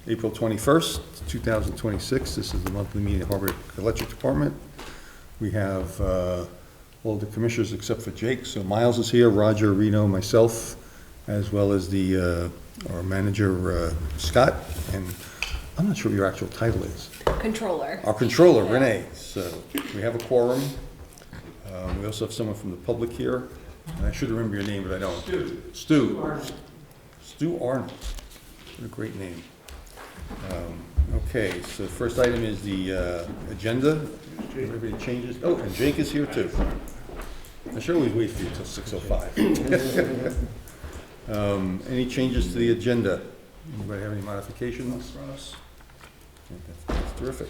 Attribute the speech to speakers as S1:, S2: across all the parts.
S1: April 21st, 2026. This is the monthly meeting of Hardwick Electric Department. We have all the commissioners except for Jake. So Miles is here, Roger, Reno, myself, as well as our manager, Scott. And I'm not sure what your actual title is.
S2: Controller.
S1: Our controller, Renee. So we have a quorum. We also have someone from the public here. And I should remember your name, but I don't. Stu Arnold. Stu Arnold. What a great name. Okay, so the first item is the agenda. Everybody changes. Oh, and Jake is here too. I should always wait for you till 6:05. Any changes to the agenda? Anybody have any modifications? That's terrific.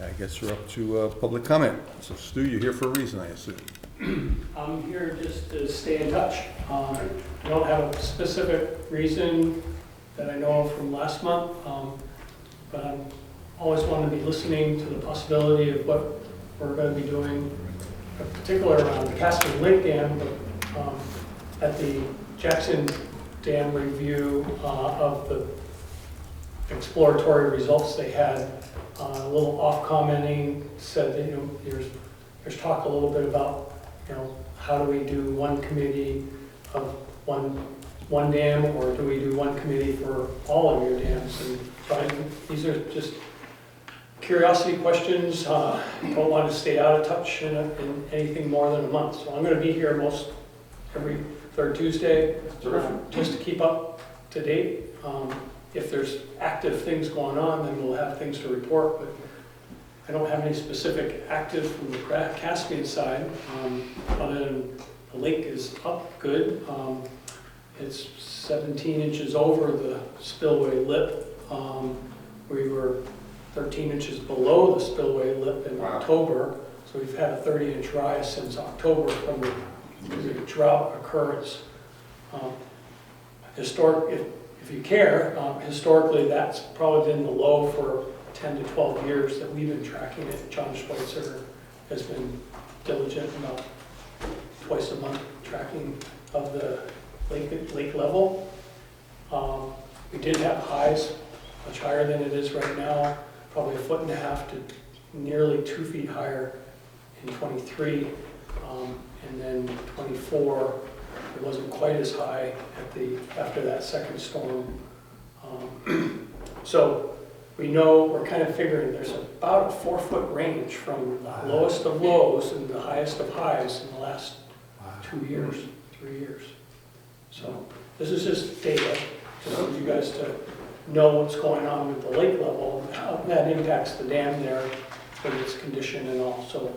S1: I guess we're up to public comment. So Stu, you're here for a reason, I assume.
S3: I'm here just to stay in touch. I don't have a specific reason that I know of from last month, but I'm always want to be listening to the possibility of what we're going to be doing, in particular around the Caspian Lake Dam, but at the Jackson Dam review of the exploratory results they had, a little off commenting said that there's talk a little bit about how do we do one committee of one dam, or do we do one committee for all of your dams? And so these are just curiosity questions. Don't want to stay out of touch in anything more than a month. So I'm going to be here every third Tuesday, just to keep up to date. If there's active things going on, then we'll have things to report. But I don't have any specific active from the Caspian side, other than the lake is up good. It's 17 inches over the spillway lip. We were 13 inches below the spillway lip in October, so we've had a 30-inch rise since October from the drought occurrence. If you care, historically that's probably been the low for 10 to 12 years that we've been tracking it. John Schweitzer has been diligent about twice a month tracking of the lake level. We did have highs much higher than it is right now, probably 1.5 feet to nearly 2 feet higher in 23, and then 24 it wasn't quite as high after that second storm. So we know, we're kind of figuring there's about a 4-foot range from the lowest of lows and the highest of highs in the last 2 years, 3 years. So this is just data for you guys to know what's going on with the lake level, and how that impacts the dam there, with its condition and all. So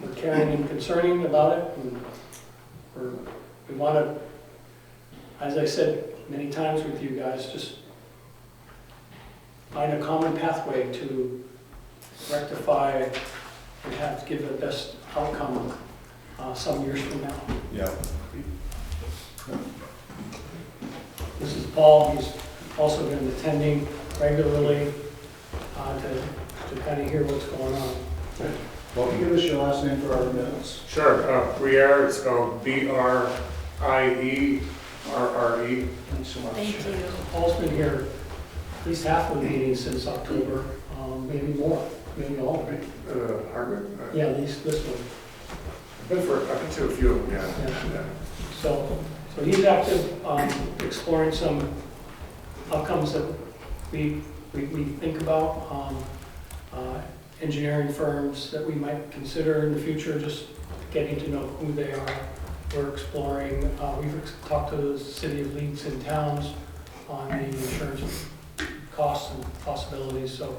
S3: we're caring and concerning about it, and we want to, as I said many times with you guys, just find a common pathway to rectify and give the best outcome some years from now.
S1: Yeah.
S3: This is Paul. He's also been attending regularly to kind of hear what's going on.
S4: Well, can you give us your last name for our minutes?
S5: Sure. Briere, it's spelled B-R-I-E-R-R-E.
S4: Thanks so much.
S2: Thank you.
S3: Paul's been here at least half of the meetings since October, maybe more, maybe all, right?
S5: Hardwick?
S3: Yeah, at least this one.
S5: I've been to a few of them, yeah.
S3: Yeah. So he's active, exploring some outcomes that we think about, engineering firms that we might consider in the future, just getting to know who they are. We're exploring, we've talked to the city of Leeds and towns on the insurance costs and possibilities. So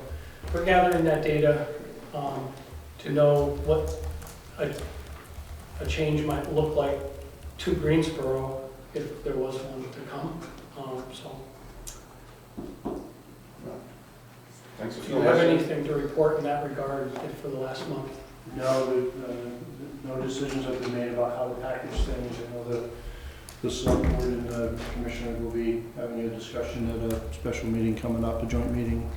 S3: we're gathering that data to know what a change might look like to Greensboro if there was one to come.
S5: Thanks for
S3: Do you have anything to report in that regard for the last month?
S4: No, no decisions have been made about how to package things. I know the select board and the commissioner will be having a discussion at a special meeting coming up, a joint meeting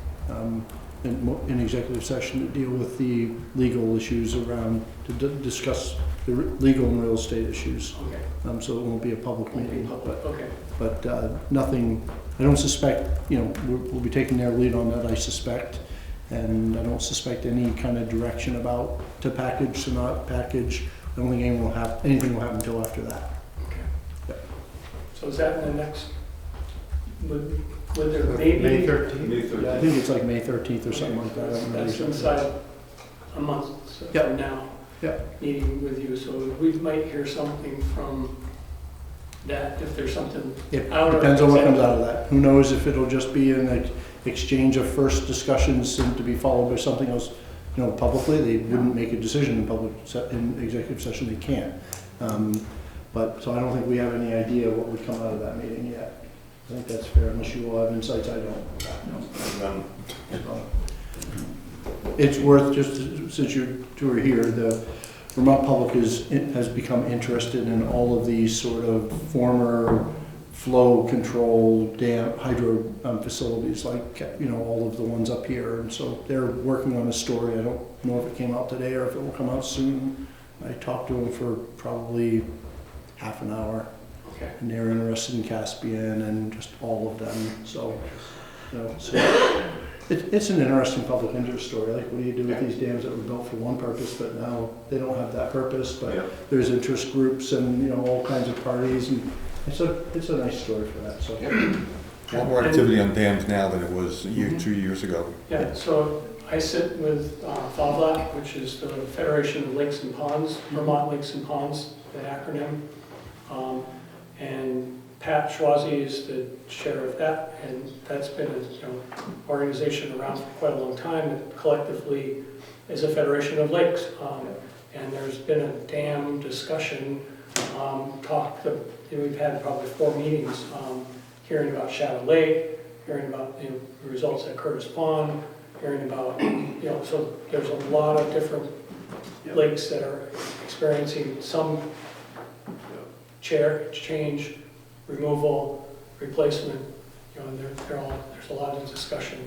S4: in executive session to deal with the legal issues around, to discuss the legal and real estate issues.
S3: Okay.
S4: So it won't be a public meeting.
S3: Okay.
S4: but nothing, I don't suspect, we'll be taking their lead on that, I suspect. And I don't suspect any kind of direction about to package, to not package. I don't think anything will happen until after that.
S3: Okay. So is that in the next, would there maybe?
S2: May 13th.
S1: May
S4: Yeah, I
S1: 13th.
S4: think it's like May 13th or something like that. I don't know.
S3: That's inside a month
S4: Yep.
S3: from now.
S4: Yep.
S3: Meeting with you, so we might hear something from that if there's something
S4: It
S3: out of.
S4: depends on what comes out of that. Who knows if it'll just be an exchange of first discussions and to be followed by something else, publicly. They wouldn't make a decision in executive session, they can't. So I don't think we have any idea what would come out of that meeting yet. I think that's fair, unless you all have insights, I don't.
S1: None.
S4: It's worth, just since you two are here, the Vermont Public has become interested in all of these sort of former flow control dam hydro facilities, like all of the ones up here, and so they're working on a story. I don't know if it came out today or if it will come out soon. I talked to them for probably half an hour,
S3: Okay.
S4: and they're interested in Caspian and just all of them. So, it's an interesting public interest story. Like, what do you do with these dams that were built for one purpose, but now they don't have that purpose? But
S1: Yeah.
S4: there's interest groups and all kinds of parties, and it's a nice story for that. So,
S1: A lot more activity on dams now than it was a year, 2 years ago.
S3: Yeah, so I sit with FOVLAP, which is the Federation of Lakes and Ponds, Vermont Lakes and Ponds, the acronym. And Pat Schwazi is the chair of that, and that's been an organization around for quite a long time that collectively is a federation of lakes. And there's been a dam discussion, we've had probably 4 meetings, hearing about Shadow Lake, hearing about the results at Curtis Pond, hearing about, so there's a lot of different lakes that are experiencing some change, removal, replacement, and there's a lot of discussion.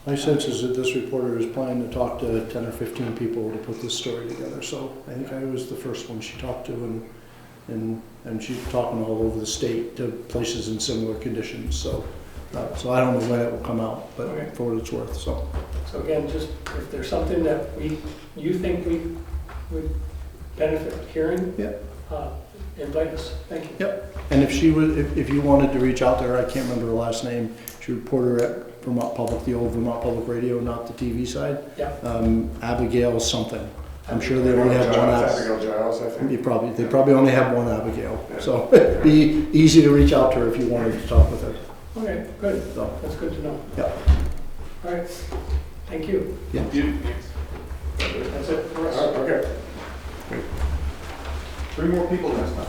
S4: my sense is that this reporter is planning to talk to 10 or 15 people to put this story together. So I think I was the first one she talked to, and she's talking all over the state to places in similar conditions. So I don't know when it will come out, but
S3: Okay.
S4: for what it's worth. So
S3: So again, just if there's something that you think we would benefit hearing,
S4: Yeah.
S3: invite us. Thank you.
S4: yep. And if you wanted to reach out to her, I can't remember her last name. She was a reporter at Vermont Public, the old Vermont Public Radio, not the TV side.
S3: Yeah.
S4: Abigail something. I'm sure they only have one.
S5: Abigail Giles, I think.
S4: They probably only have one Abigail. So it'd be easy to reach out to her if you wanted to talk with her.
S3: Okay, good.
S4: So,
S3: That's good to know.
S4: yeah.
S3: All right. Thank you.
S4: Yeah.
S3: That's it for us.
S5: Okay.
S1: 3 more people next time.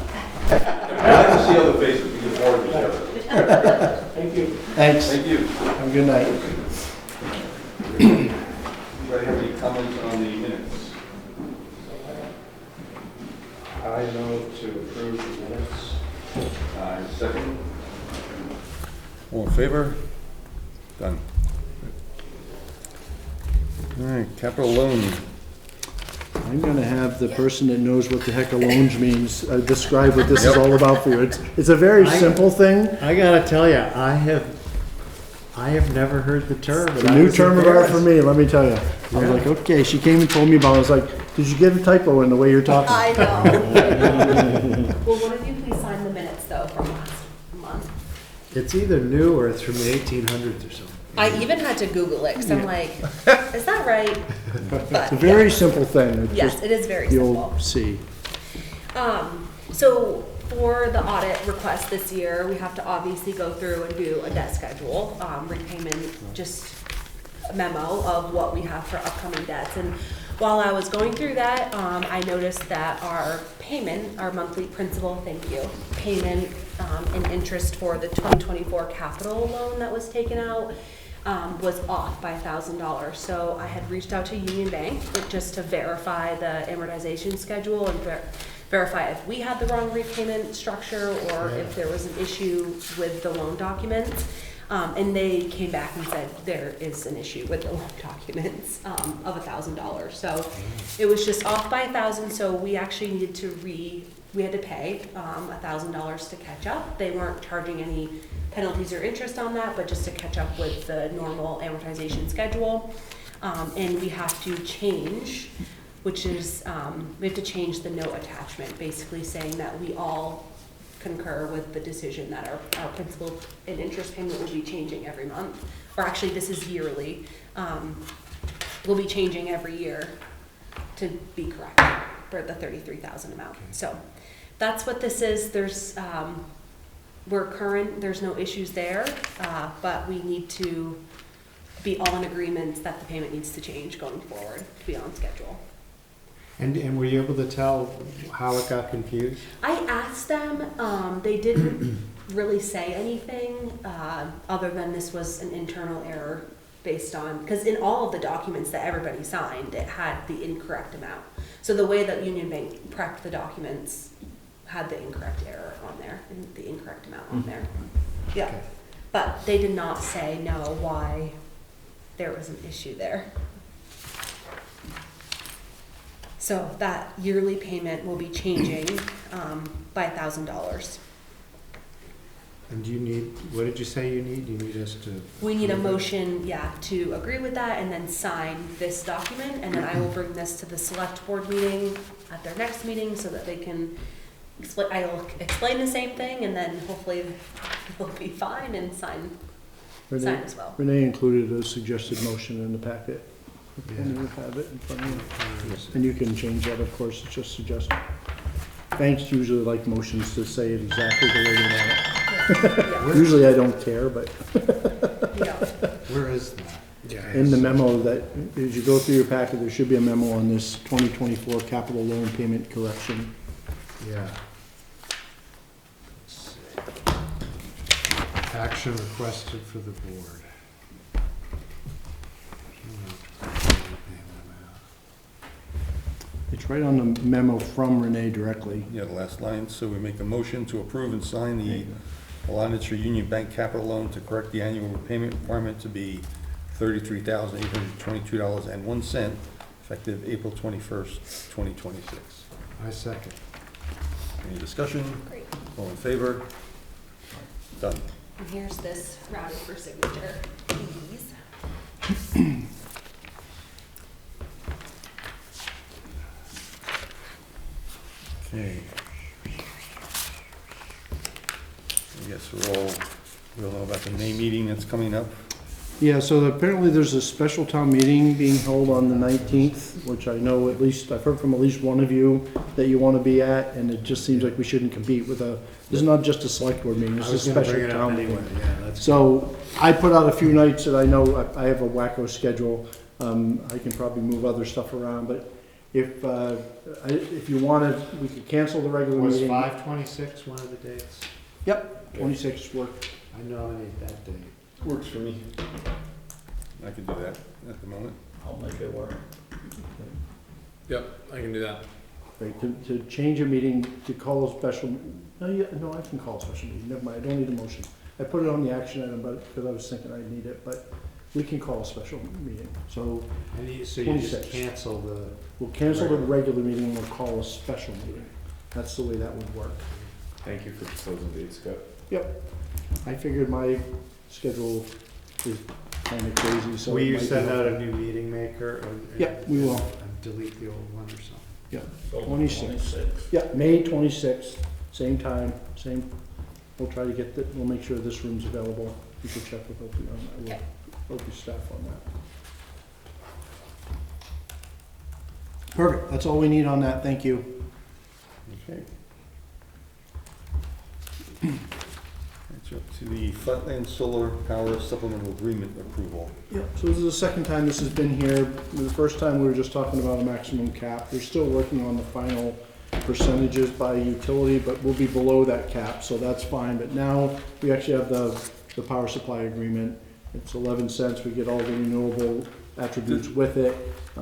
S1: I like to see other faces, we get bored of each other.
S3: Thank you.
S4: Thanks.
S1: Thank you.
S4: Have a good night.
S1: Anybody have any comments on the minutes?
S2: I move to approve the minutes.
S1: Second. All in favor? Done. All right, capital loan.
S4: I'm gonna have the person that knows what the heck a lounge means describe what this is all about for you. It's a very simple thing.
S2: I gotta tell you, I have never heard the term.
S4: It's a new term of art for me, let me tell you. I was like, okay, she came and told me about it. I was like, did you get a typo in the way you're talking?
S6: I know. Will one of you please sign the minutes though from last month?
S2: It's either new or it's from the 1800s or something.
S6: I even had to Google it because I'm like, is that right? But
S4: It's a very simple thing. It's
S6: yes,
S4: just
S6: it is very
S4: the
S6: simple.
S4: old C.
S6: So for the audit request this year, we have to obviously go through and do a debt schedule, repayment, just a memo of what we have for upcoming debts. And while I was going through that, I noticed that our payment, our monthly principal, thank you, payment and interest for the 2024 capital loan that was taken out was off by $1,000. So I had reached out to Union Bank just to verify the amortization schedule and verify if we had the wrong repayment structure or if there was an issue with the loan documents. And they came back and said there is an issue with the loan documents of $1,000. So it was just off by $1,000. So we actually needed to we had to pay $1,000 to catch up. They weren't charging any penalties or interest on that, but just to catch up with the normal amortization schedule. And we have to change, which is, we have to change the note attachment, basically saying that we all concur with the decision that our principal and interest payment will be changing every month. Or actually, this is yearly. Will be changing every year to be correct for the 33,000 amount. So that's what this is. There's, we're current, there's no issues there, but we need to be all in agreement that the payment needs to change going forward to be on schedule.
S2: And were you able to tell how it got confused?
S6: I asked them, they didn't really say anything, other than this was an internal error based on, because in all of the documents that everybody signed, it had the incorrect amount. So the way that Union Bank prepped the documents had the incorrect error on there, and the incorrect amount on there. Yeah,
S2: Okay.
S6: but they did not say no why there was an issue there. So that yearly payment will be changing by $1,000.
S2: And do you need, what did you say you need? You need us to?
S6: We need a motion, yeah, to agree with that and then sign this document, and then I will bring this to the select board meeting at their next meeting so that they can explain, I'll explain the same thing, and then hopefully it'll be fine and sign as well.
S4: Renee included a suggested motion in the packet. And you have it in front of you. And you can change that, of course, it's just suggested. Banks usually like motions to say it exactly the way they want
S6: Yeah.
S4: it. Usually I don't care, but
S6: Yeah.
S2: Where is that?
S4: in the memo that, as you go through your packet, there should be a memo on this 2024 capital loan payment correction.
S2: Yeah. Let's see. Action requested for the board.
S4: It's right on the memo from Renee directly.
S1: Yeah, the last line, so we make a motion to approve and sign the allotted for Union Bank capital loan to correct the annual repayment requirement to be $33,822.01, effective April 21st, 2026.
S2: I second.
S1: Any discussion?
S6: Great.
S1: All in favor? Done.
S6: And here's this routed for signature, please.
S1: Okay. I guess we all know about the May meeting that's coming up.
S4: Yeah, so apparently there's a special town meeting being held on the 19th, which I know at least, I've heard from at least one of you that you want to be at, and it just seems like we shouldn't compete with this is not just a select board meeting,
S2: I
S4: it's a
S2: was gonna
S4: special
S2: bring it up
S4: town
S2: anyway,
S4: meeting.
S2: yeah, that's.
S4: So I put out a few nights that I know I have a wacko schedule. I can probably move other stuff around, but if you wanted, we could cancel the regular
S2: Was
S4: meeting.
S2: 5/26 one of the dates?
S4: Yep, 26 work.
S2: I nominate that date.
S1: Works for me. I can do that at the moment.
S7: I'll make it work.
S8: Yep, I can do that.
S4: Right, to change a meeting, to call a special, no, I can call a special meeting, never mind, I don't need a motion. I put it on the action item, but, because I was thinking I'd need it, but we can call a special meeting. So
S2: So you just
S4: 26.
S2: cancel the,
S4: we'll cancel the regular meeting, and we'll call a special meeting. That's the way that would work.
S7: Thank you for proposing dates, Scott.
S4: Yep. I figured my schedule is kind of crazy, so.
S2: will
S4: it
S2: you
S4: might be
S2: send out a
S4: helpful.
S2: new meeting maker?
S4: Yep, we will.
S2: And delete the old one or something?
S4: Yeah,
S7: So,
S4: 26. Yeah, May 26th, same time, we'll try to get we'll make sure this room's available. You can check with Opie on that, Opie staff on that. Perfect, that's all we need on that, thank you.
S1: Okay. That's up to the Flatland Solar Power Supplemental Agreement approval.
S4: Yep, so this is the second time this has been here. The first time we were just talking about a maximum cap. They're still working on the final percentages by utility, but we'll be below that cap, so that's fine. But now we actually have the power supply agreement. It's 11 cents. We get all the renewable attributes with it.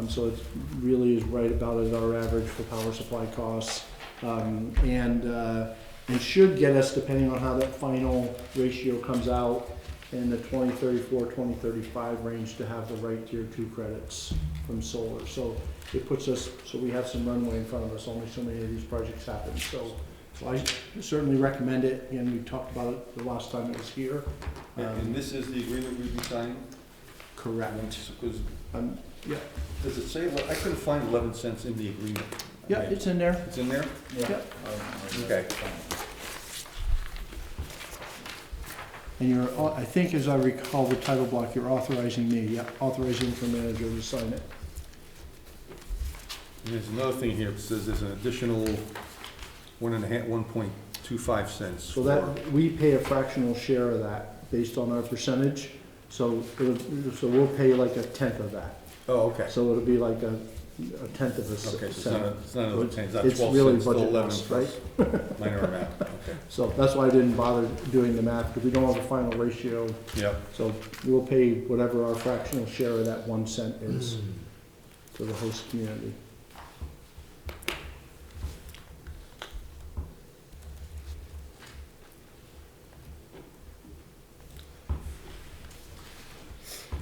S4: So it really is right about at our average for power supply costs. And should get us, depending on how that final ratio comes out, in the 2034, 2035 range to have the right tier 2 credits from solar. So it puts us, so we have some runway in front of us, only so many of these projects happen. So I certainly recommend it, and we talked about it the last time it was here.
S1: And this is the agreement we've been signing?
S4: Correct.
S1: Because,
S4: Yeah,
S1: does it say, I couldn't find 11 cents in the agreement.
S4: yeah, it's in there.
S1: It's in there?
S4: Yeah.
S1: Okay.
S4: And you're, I think as I recall the title block, you're authorizing me, yeah, authorizing the manager to sign it.
S1: And there's another thing here, it says there's an additional 1.25 cents.
S4: So that, we pay a fractional share of that based on our percentage. So we'll pay like a tenth of that.
S1: Oh, okay.
S4: So it'll be like a tenth of a
S1: Okay, so
S4: cent.
S1: it's not another 10, it's not
S4: It's
S1: 12
S4: really
S1: cents, still
S4: budget
S1: 11
S4: less,
S1: plus minor amount, okay.
S4: So that's why I didn't bother doing the math, because we don't have a final ratio.
S1: Yep.
S4: So we'll pay whatever our fractional share of that 1 cent is to the host community.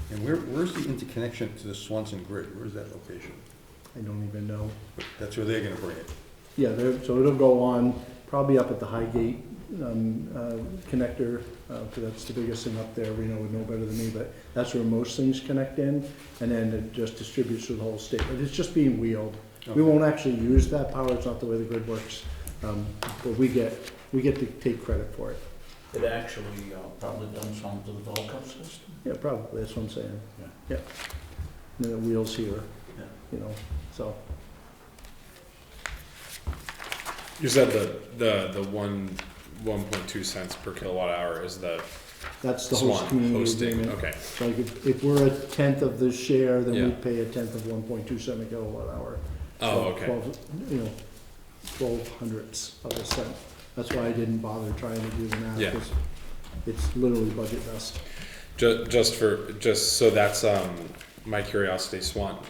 S1: And where's the interconnection to the Swanson grid? Where's that location?
S4: I don't even know.
S1: That's where they're gonna bring it.
S4: Yeah, so it'll go on probably up at the Highgate connector, because that's the biggest thing up there. Reno would know better than me, but that's where most things connect in, and then it just distributes through the whole state. But it's just being wheeled.
S1: Okay.
S4: We won't actually use that power. It's not the way the grid works, but we get to take credit for it.
S9: It actually probably done something to the Volco system.
S4: Yeah, probably. That's what I'm saying.
S9: Yeah.
S4: Yeah. And then it wheels here.
S9: Yeah.
S4: You know. So
S8: You said the 1.2 cents per kilowatt hour is the
S4: that's the host
S8: Swan
S4: community
S8: hosting.
S4: agreement.
S8: Okay.
S4: Like if we're a tenth of the share, then
S8: Yeah.
S4: we pay a tenth of 1.27 kilowatt hour.
S8: Oh,
S4: So
S8: okay.
S4: 12, 12 hundredths of a cent. That's why I didn't bother trying to do the math,
S8: Yeah.
S4: because it's literally budget dust.
S8: Just so that's my curiosity.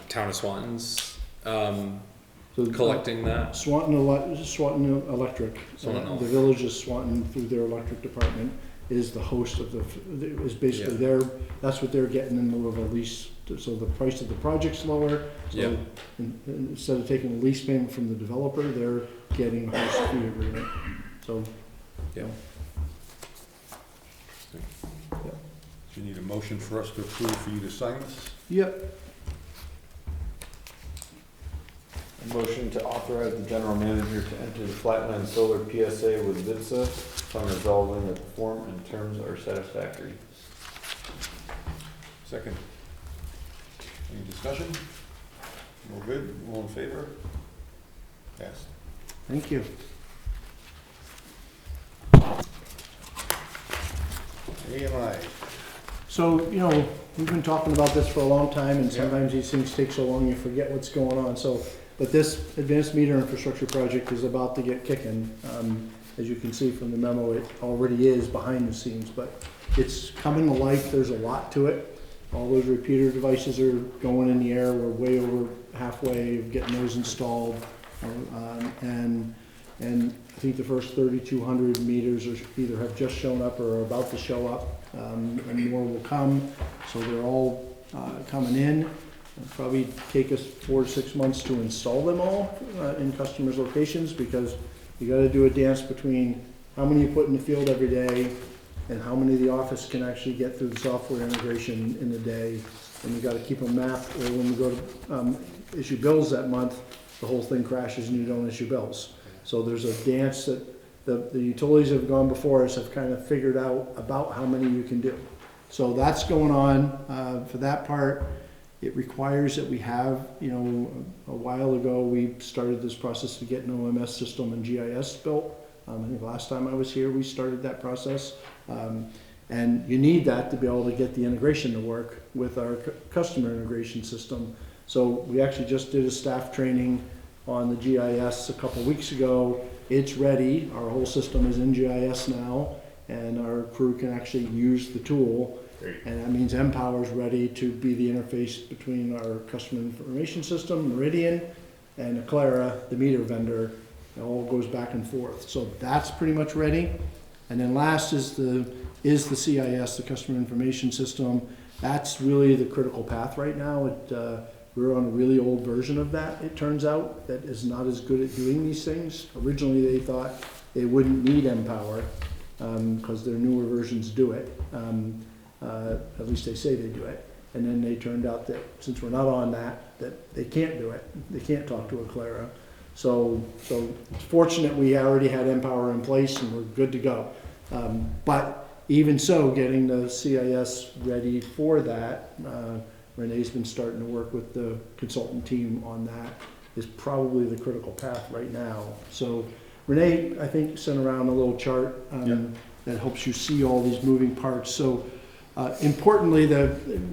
S8: Town of Swanton's
S4: So,
S8: collecting that.
S4: Swanton Electric,
S8: Swanton
S4: the
S8: Electric.
S4: village of Swanton through their electric department is the host of is basically that's what they're getting in lieu of a lease. So the price of the project's lower. So
S8: Yeah.
S4: instead of taking a lease payment from the developer, they're getting a host fee agreement. So.
S8: Yeah.
S1: Do you need a motion for us to approve for you to sign this?
S4: Yep.
S7: A motion to authorize the general manager to enter the Flatland Solar PSA with VIDSA upon resolving that the form and terms are satisfactory.
S1: Second. Any discussion? All good? All in favor? Yes.
S4: Thank you.
S1: AMI.
S4: So, we've been talking about this for a long time, and sometimes these things take so long you forget what's going on. So, but this advanced meter infrastructure project is about to get kicking. As you can see from the memo, it already is behind the scenes, but it's coming to life. There's a lot to it. All those repeater devices are going in the air. We're way over halfway of getting those installed. And I think the first 3,200 meters either have just shown up or are about to show up, and more will come. So they're all coming in. It'll probably take us 4 to 6 months to install them all in customers' locations, because you got to do a dance between how many you put in the field every day and how many the office can actually get through the software integration in a day. And you got to keep them mapped, or when we go to issue bills that month, the whole thing crashes and you don't issue bills. So there's a dance that the utilities have gone before us have kind of figured out about how many you can do. So that's going on. For that part, it requires that we have, a while ago, we started this process to get an OMS system and GIS built. I think last time I was here, we started that process. And you need that to be able to get the integration to work with our customer integration system. So we actually just did a staff training on the GIS a couple weeks ago. It's ready. Our whole system is in GIS now, and our crew can actually use the tool.
S8: Great.
S4: And that means Empower is ready to be the interface between our customer information system, Meridian, and Aclara, the meter vendor. It all goes back and forth. So that's pretty much ready. And then last is the is the CIS, the Customer Information System. That's really the critical path right now. We're on a really old version of that, it turns out, that is not as good at doing these things. Originally, they thought they wouldn't need Empower, because their newer versions do it. At least they say they do it. And then they turned out that since we're not on that they can't do it. They can't talk to a Clara. So it's fortunate we already had Empower in place and we're good to go. But even so, getting the CIS ready for that, Renee's been starting to work with the consultant team on that, is probably the critical path right now. So Renee, I think, sent around a little chart that helps you see all these moving parts. So importantly,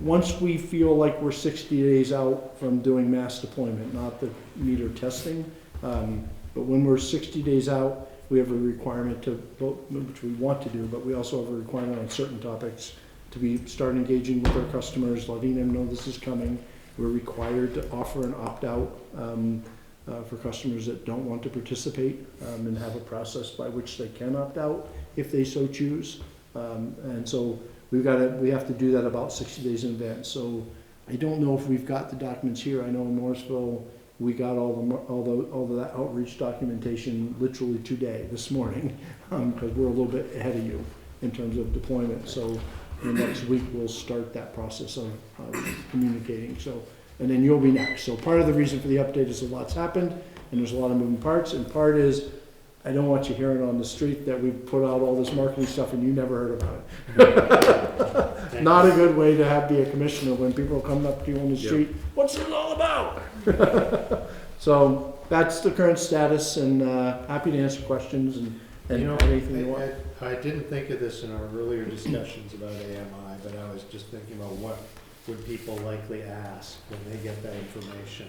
S4: once we feel like we're 60 days out from doing mass deployment, not the meter testing, but when we're 60 days out, we have a requirement to vote, which we want to do, but we also have a requirement on certain topics to start engaging with our customers, letting them know this is coming. We're required to offer an opt-out for customers that don't want to participate, and have a process by which they can opt out if they so choose. And so we have to do that about 60 days in advance. So I don't know if we've got the documents here. I know in Morrisville we got all of that outreach documentation literally today, this morning, because we're a little bit ahead of you in terms of deployment. So in the next week we'll start that process of communicating. So, and then you'll be next. So part of the reason for the update is a lot's happened and there's a lot of moving parts, and part is I don't want you hearing on the street that we've put out all this marketing stuff and you never heard about it. Not a good way to be a commissioner when people are coming up to you on the street. What's this all about? So that's the current status, and happy to answer questions and
S2: You know,
S4: anything you want.
S2: I didn't think of this in our earlier discussions about AMI, but I was just thinking about what would people likely ask when they get that information.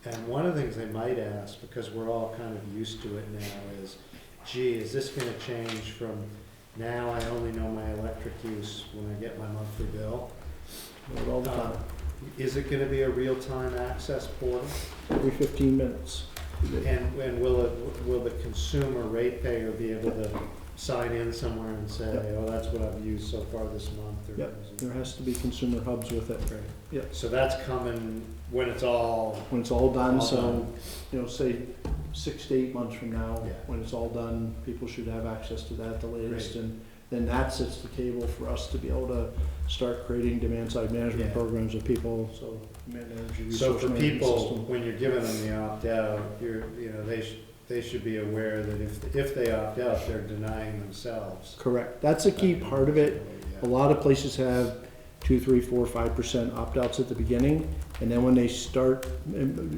S2: And one of the things they might ask, because we're all kind of used to it now, is, gee, is this gonna change from now I only know my electric use when I get my monthly bill?
S4: Do it all the time,
S2: Is it gonna be a real-time access portal?
S4: every 15 minutes.
S2: And will the consumer ratepayer be able to sign in somewhere and say, oh, that's what I've used so far this month? Or
S4: Yep, there has to be consumer hubs with it.
S2: Right.
S4: Yep.
S2: So that's coming when it's all,
S4: When it's all done,
S2: All
S4: so,
S2: done.
S4: you know, say 6 to 8 months from now,
S2: Yeah.
S4: when it's all done, people should have access to that at the latest.
S2: Great.
S4: And then that sets the table for us to be able to start creating demand-side management
S2: Yeah.
S4: programs with people, so energy
S2: so
S4: resource
S2: for
S4: management
S2: people,
S4: system.
S2: when you're giving them the opt-out, they should be aware that if they opt out, they're denying themselves.
S4: Correct, that's a key part of it. A lot of places have 2, 3, 4, 5% opt-outs at the beginning, and then when they start,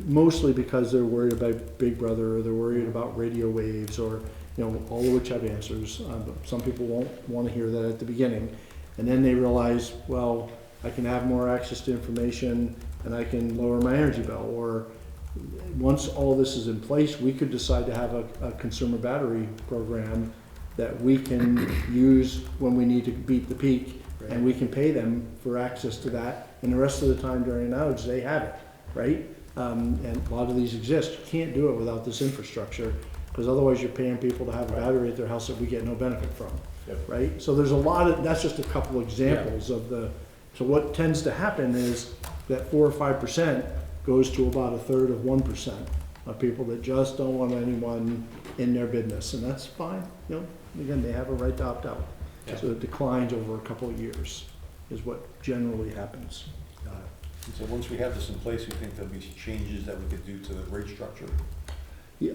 S4: mostly because they're worried about Big Brother, or they're worried about radio waves, or, you know, all of which have answers. But some people won't want to hear that at the beginning. And then they realize, well, I can have more access to information, and I can lower my energy bill. Or once all this is in place, we could decide to have a consumer battery program that we can use when we need to beat the peak, and we can pay them for access to that. And the rest of the time during an outage, they have it, right? And a lot of these exist. You can't do it without this infrastructure, because otherwise you're paying people to have a battery at their house that we get no benefit from, right? So there's a lot of, that's just a couple examples of so what tends to happen is that 4 or 5% goes to about 1/3 of 1% of people that just don't want anyone in their business, and that's fine. You know, again, they have a right to opt out. So it declines over a couple of years, is what generally happens.
S1: And so once we have this in place, we think there'll be changes that we could do to the rate structure?
S4: Yeah,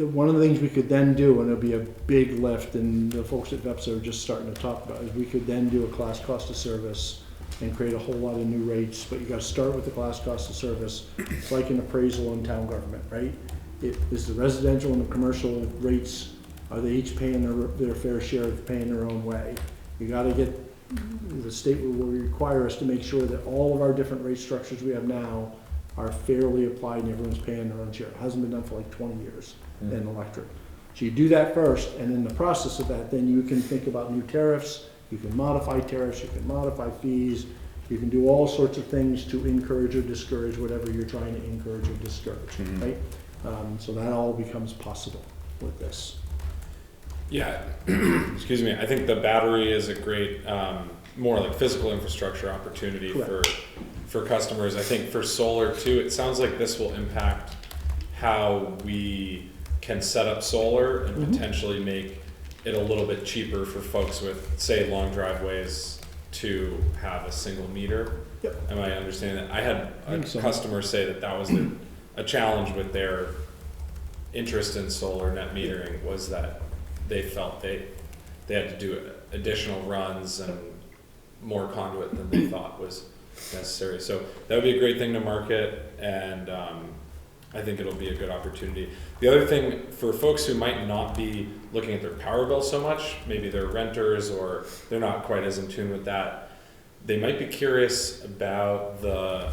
S4: one of the things we could then do, and it'll be a big lift, and the folks at VEPSA are just starting to talk about, is we could then do a class cost of service and create a whole lot of new rates, but you gotta start with the class cost of service. It's like an appraisal in town government, right? It is the residential and the commercial rates, are they each paying their fair share of paying their own way? You gotta get, the state will require us to make sure that all of our different rate structures we have now are fairly applied and everyone's paying their own share. It hasn't been done for like 20 years in electric. So you do that first, and in the process of that, then you can think about new tariffs, you can modify tariffs, you can modify fees, you can do all sorts of things to encourage or discourage whatever you're trying to encourage or discourage, right? So that all becomes possible with this.
S8: Yeah, excuse me. I think the battery is a great, more like physical infrastructure opportunity for customers. I think for solar too, it sounds like this will impact how we can set up solar and potentially make it a little bit cheaper for folks with, say, long driveways to have a single meter.
S4: Yep.
S8: Am I understanding that? I had a
S4: think so.
S8: customer say that was a challenge with their interest in solar net metering, was that they felt they had to do additional runs and more conduit than they thought was necessary. So that would be a great thing to market, and I think it'll be a good opportunity. The other thing for folks who might not be looking at their power bill so much, maybe they're renters or they're not quite as in tune with that, they might be curious about the,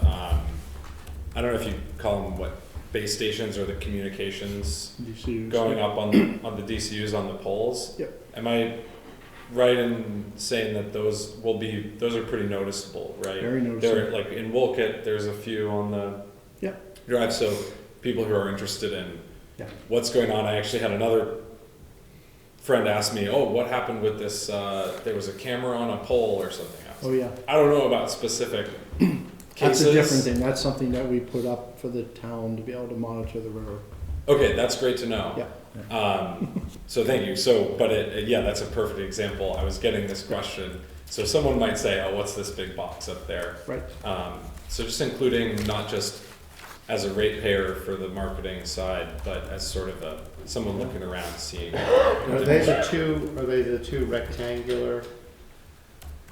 S8: I don't know if you call them base stations or the communications
S4: DCUs.
S8: going up on the DCUs on the poles.
S4: Yep.
S8: Am I right in saying that those are pretty noticeable, right?
S4: Very noticeable.
S8: They're like in Wolcott, there's a few on the drive, so people who are interested in what's going on. I actually had another friend ask me, oh, what happened with this, there was a camera on a pole or something else.
S4: Oh, yeah.
S8: I don't know about specific
S4: That's
S8: cases.
S4: a different thing. That's something that we put up for the town to be able to monitor the river.
S8: Okay, that's great to know.
S4: Yeah.
S8: So thank you. So, but that's a perfect example. I was getting this question. So someone might say, oh, what's this big box up there?
S4: Right.
S8: So just including not just as a ratepayer for the marketing side, but as sort of someone looking around seeing.
S2: Are they the two rectangular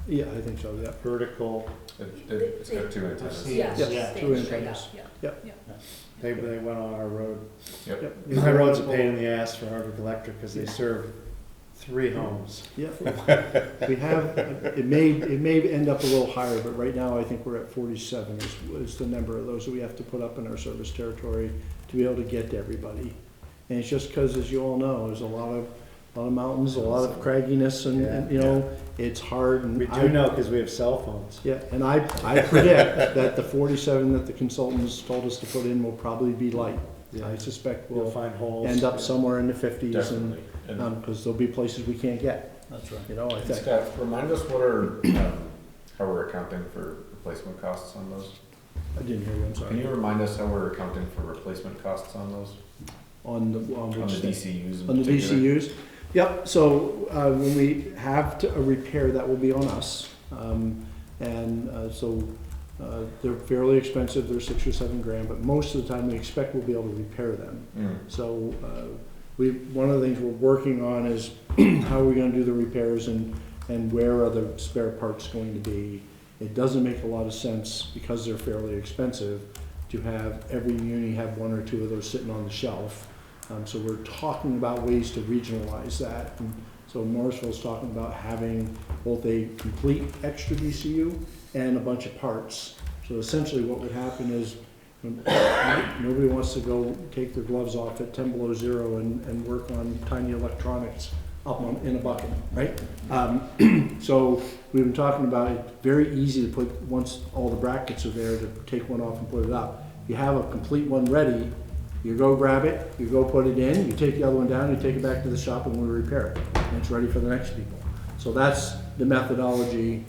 S4: Yeah, I think so, yeah.
S2: vertical?
S7: It's got 2 antennas.
S6: Yes,
S4: Yeah,
S6: stay
S4: two
S6: straight
S4: antennas.
S6: up,
S4: Yep.
S2: They went on our road.
S7: Yep.
S2: My road's a pain in the ass for Hardwick Electric because they serve 3 homes.
S4: Yeah. We have, it may end up a little higher, but right now I think we're at 47 is the number of those that we have to put up in our service territory to be able to get to everybody. And it's just because, as you all know, there's a lot of mountains, a lot of cragginess, and you know, it's hard. And
S2: We do know because we have cell phones.
S4: Yeah, and I predict that the 47 that the consultants told us to put in will probably be light.
S2: Yeah.
S4: I suspect
S2: We'll
S4: we'll
S2: find holes.
S4: end up somewhere in the 50s,
S7: Definitely.
S4: and because there'll be places we can't get.
S9: That's right.
S4: You know, I
S7: And
S4: think.
S7: Scott, remind us how we're accounting for replacement costs on those?
S4: I didn't hear you. I'm
S7: Can
S4: sorry.
S7: you remind us how we're accounting for replacement costs on those?
S4: On the
S7: On the
S4: which thing?
S7: DCUs in
S4: On the
S7: particular?
S4: DCUs? Yep, so when we have a repair, that will be on us. So they're fairly expensive, they're $6 or $7 grand, but most of the time we expect we'll be able to repair them.
S7: Mm.
S4: So one of the things we're working on is how are we gonna do the repairs and where are the spare parts going to be. It doesn't make a lot of sense, because they're fairly expensive, to have every uni have 1 or 2 of those sitting on the shelf. So we're talking about ways to regionalize that. And so Morrisville's talking about having both a complete extra DCU and a bunch of parts. So essentially what would happen is nobody wants to go take their gloves off at 10 below 0 and work on tiny electronics up in a bucket, right? So we've been talking about it, very easy to put, once all the brackets are there, to take one off and put it up. You have a complete one ready, you go grab it, you go put it in, you take the other one down, you take it back to the shop and we repair it. And it's ready for the next people. So that's the methodology.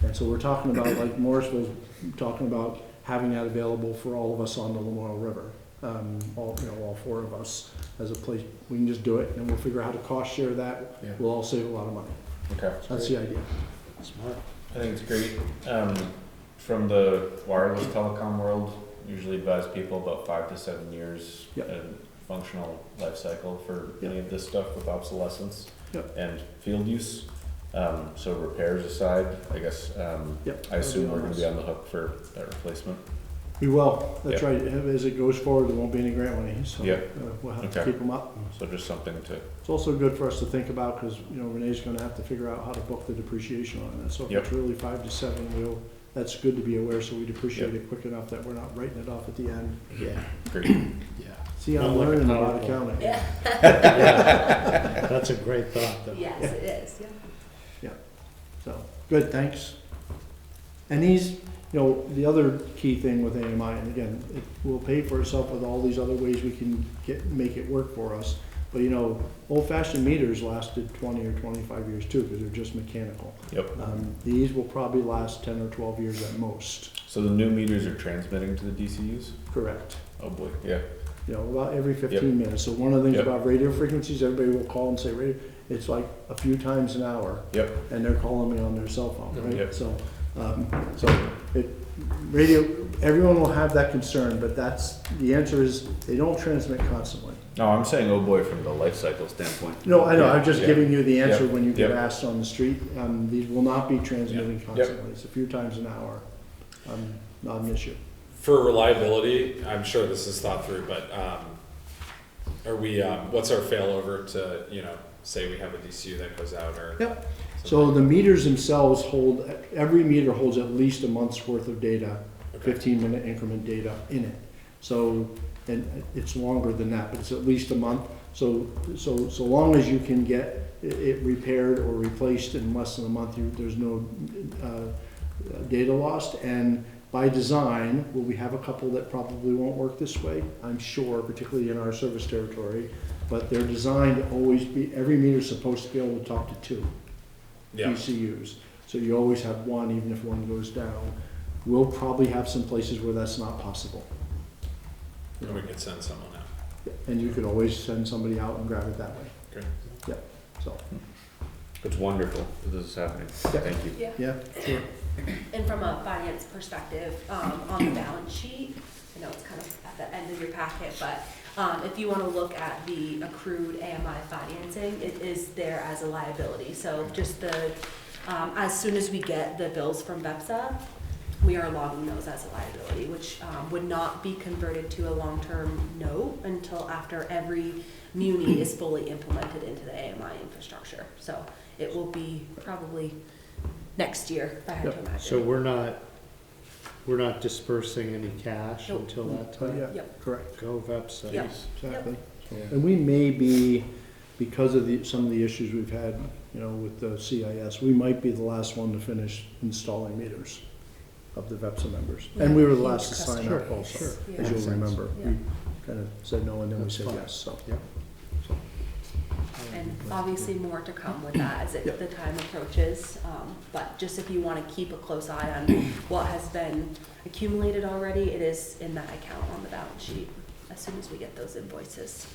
S4: And so we're talking about, like Morrisville's talking about having that available for all of us on the Lamoille River. All 4 of us as a place, we can just do it and we'll figure out how to cost share that.
S7: Yeah.
S4: We'll all save a lot of money.
S7: Okay.
S4: That's the idea.
S2: Smart.
S7: I think it's great. From the wireless telecom world, usually advise people about 5 to 7 years
S4: Yep.
S7: functional life cycle for
S4: Yep.
S7: any of this stuff with obsolescence
S4: Yep.
S7: and field use. So repairs aside, I guess,
S4: Yep.
S7: I assume we're gonna be on the hook for that replacement.
S4: We will, that's
S7: Yep.
S4: right. As it goes forward, there won't be any grant money, so
S7: Yep.
S4: we'll have to
S7: Okay.
S4: keep them up.
S7: So just something to,
S4: It's also good for us to think about, because, Renee's gonna have to figure out how to book the depreciation on it. So if
S7: Yep.
S4: it's really 5 to 7, that's good to be aware, so we depreciate it quick enough that we're not writing it off at the end.
S2: Yeah.
S7: great.
S2: Yeah.
S4: See, I'm
S2: Not like a
S4: learning about
S2: PowerPoint.
S4: accounting.
S6: Yeah.
S2: Yeah. That's a great thought, though.
S6: Yes, it is, yeah.
S4: So, good, thanks. And these, the other key thing with AMI, and again, it will pay for itself with all these other ways we can make it work for us. But old-fashioned meters lasted 20 or 25 years too, because they're just mechanical.
S7: Yep.
S4: These will probably last 10 or 12 years at most.
S7: So the new meters are transmitting to the DCUs?
S4: Correct.
S7: Oh boy, yeah.
S4: About every 15 minutes. So one of the things
S7: Yep.
S4: about radio frequencies, everybody will call and say radio, it's like a few times an hour.
S7: Yep.
S4: And they're calling me on their cell phone, right?
S7: Yep.
S4: So radio, everyone will have that concern, but the answer is they don't transmit constantly.
S7: No, I'm saying oh boy from the life cycle standpoint.
S4: No, I know,
S7: Yeah,
S4: I'm just
S7: yeah.
S4: giving you the answer
S7: Yep,
S4: when you get
S7: yep.
S4: asked on the street. These will not be transmitting
S7: Yep.
S4: constantly. It's a few times an hour. Not an issue.
S8: For reliability, I'm sure this is thought through, but are we, what's our failover to, say we have a DCU that goes out or?
S4: Yep. So the meters themselves every meter holds at least a month's worth of data,
S8: Okay.
S4: 15-minute increment data in it. So, and it's longer than that, but it's at least a month. So long as you can get it repaired or replaced in less than a month, there's no data lost. And by design, will we have a couple that probably won't work this way? I'm sure, particularly in our service territory. But they're designed to always be, every meter's supposed to be able to talk to 2
S8: Yeah,
S4: ECUs. So you always have one, even if one goes down. We'll probably have some places where that's not possible.
S8: and we could send someone out.
S4: And you could always send somebody out and grab it that way.
S8: Great.
S4: Yeah, so,
S7: It's wonderful that this is happening. Thank you.
S6: Yeah.
S4: yeah, sure.
S6: And from a finance perspective, on the balance sheet, I know it's kind of at the end of your packet, but if you want to look at the accrued AMI financing, it is there as a liability. So just as soon as we get the bills from BEPSA, we are logging those as a liability, which would not be converted to a long-term note until after every muni is fully implemented into the AMI infrastructure. So it will be probably next year, if I had to imagine.
S2: So we're not dispersing any cash
S6: Nope.
S2: until that time?
S4: Yeah,
S6: Yep.
S4: correct.
S2: Go website.
S6: Yep.
S4: Exactly.
S2: Yeah.
S4: And we may be, because of some of the issues we've had, with the CIS, we might be the last one to finish installing meters of the VEPSA members. And we were the last to sign up
S2: Sure,
S4: also,
S2: sure.
S4: as
S6: Yeah.
S2: Makes
S4: you'll
S2: sense.
S4: remember.
S6: Yeah.
S4: We kind of said no and then we
S2: That's
S4: said
S2: fine.
S4: yes, so.
S2: Yeah.
S6: And obviously more to come with that as
S4: Yep.
S6: the time approaches. But just if you want to keep a close eye on what has been accumulated already, it is in that account on the balance sheet as soon as we get those invoices.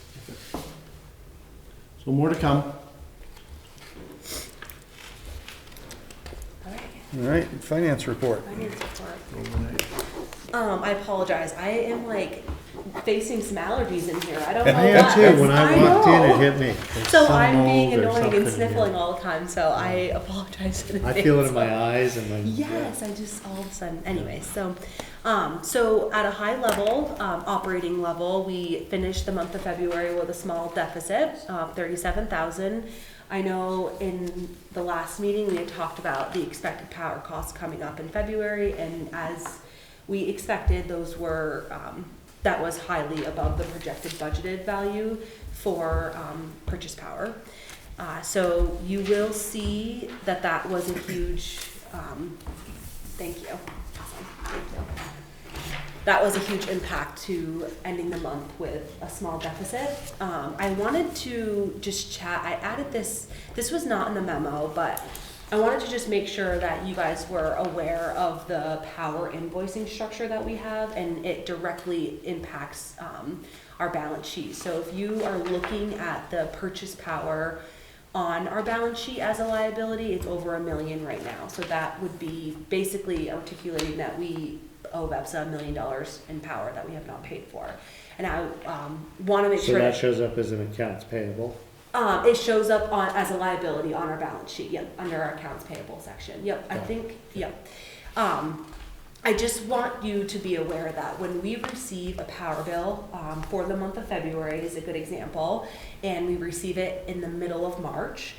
S4: So more to come.
S6: All right,
S1: All right, finance report.
S6: finance report. I apologize. I am facing some allergies in here. I don't know
S2: I
S6: what.
S2: am too, when I walked in,
S6: know.
S2: it hit me. There's
S6: So
S2: some
S6: I'm being
S2: mold or
S6: annoying
S2: something
S6: and
S2: in
S6: sniffling
S2: here.
S6: all the time, so I apologize in
S2: I
S6: advance.
S2: feel it in my eyes and my.
S6: Yes, I just all of a sudden. Anyway, so at a high level, operating level, we finished the month of February with a small deficit of 37,000. I know in the last meeting we had talked about the expected power costs coming up in February, and as we expected, those were that was highly above the projected budgeted value for purchase power. So you will see that was a huge, thank you. Awesome. Thank you. That was a huge impact to ending the month with a small deficit. I wanted to just chat, I added this was not in the memo, but I wanted to just make sure that you guys were aware of the power invoicing structure that we have, and it directly impacts our balance sheet. So if you are looking at the purchase power on our balance sheet as a liability, it's over $1 million right now. So that would be basically articulating that we owe BEPSA $1 million in power that we have not paid for. And I want to make
S2: So
S6: sure
S2: that shows up as an accounts payable?
S6: it shows up as a liability on our balance sheet, yep, under our accounts payable section. Yep, I think, yep. I just want you to be aware that when we receive a power bill for the month of February is a good example, and we receive it in the middle of March,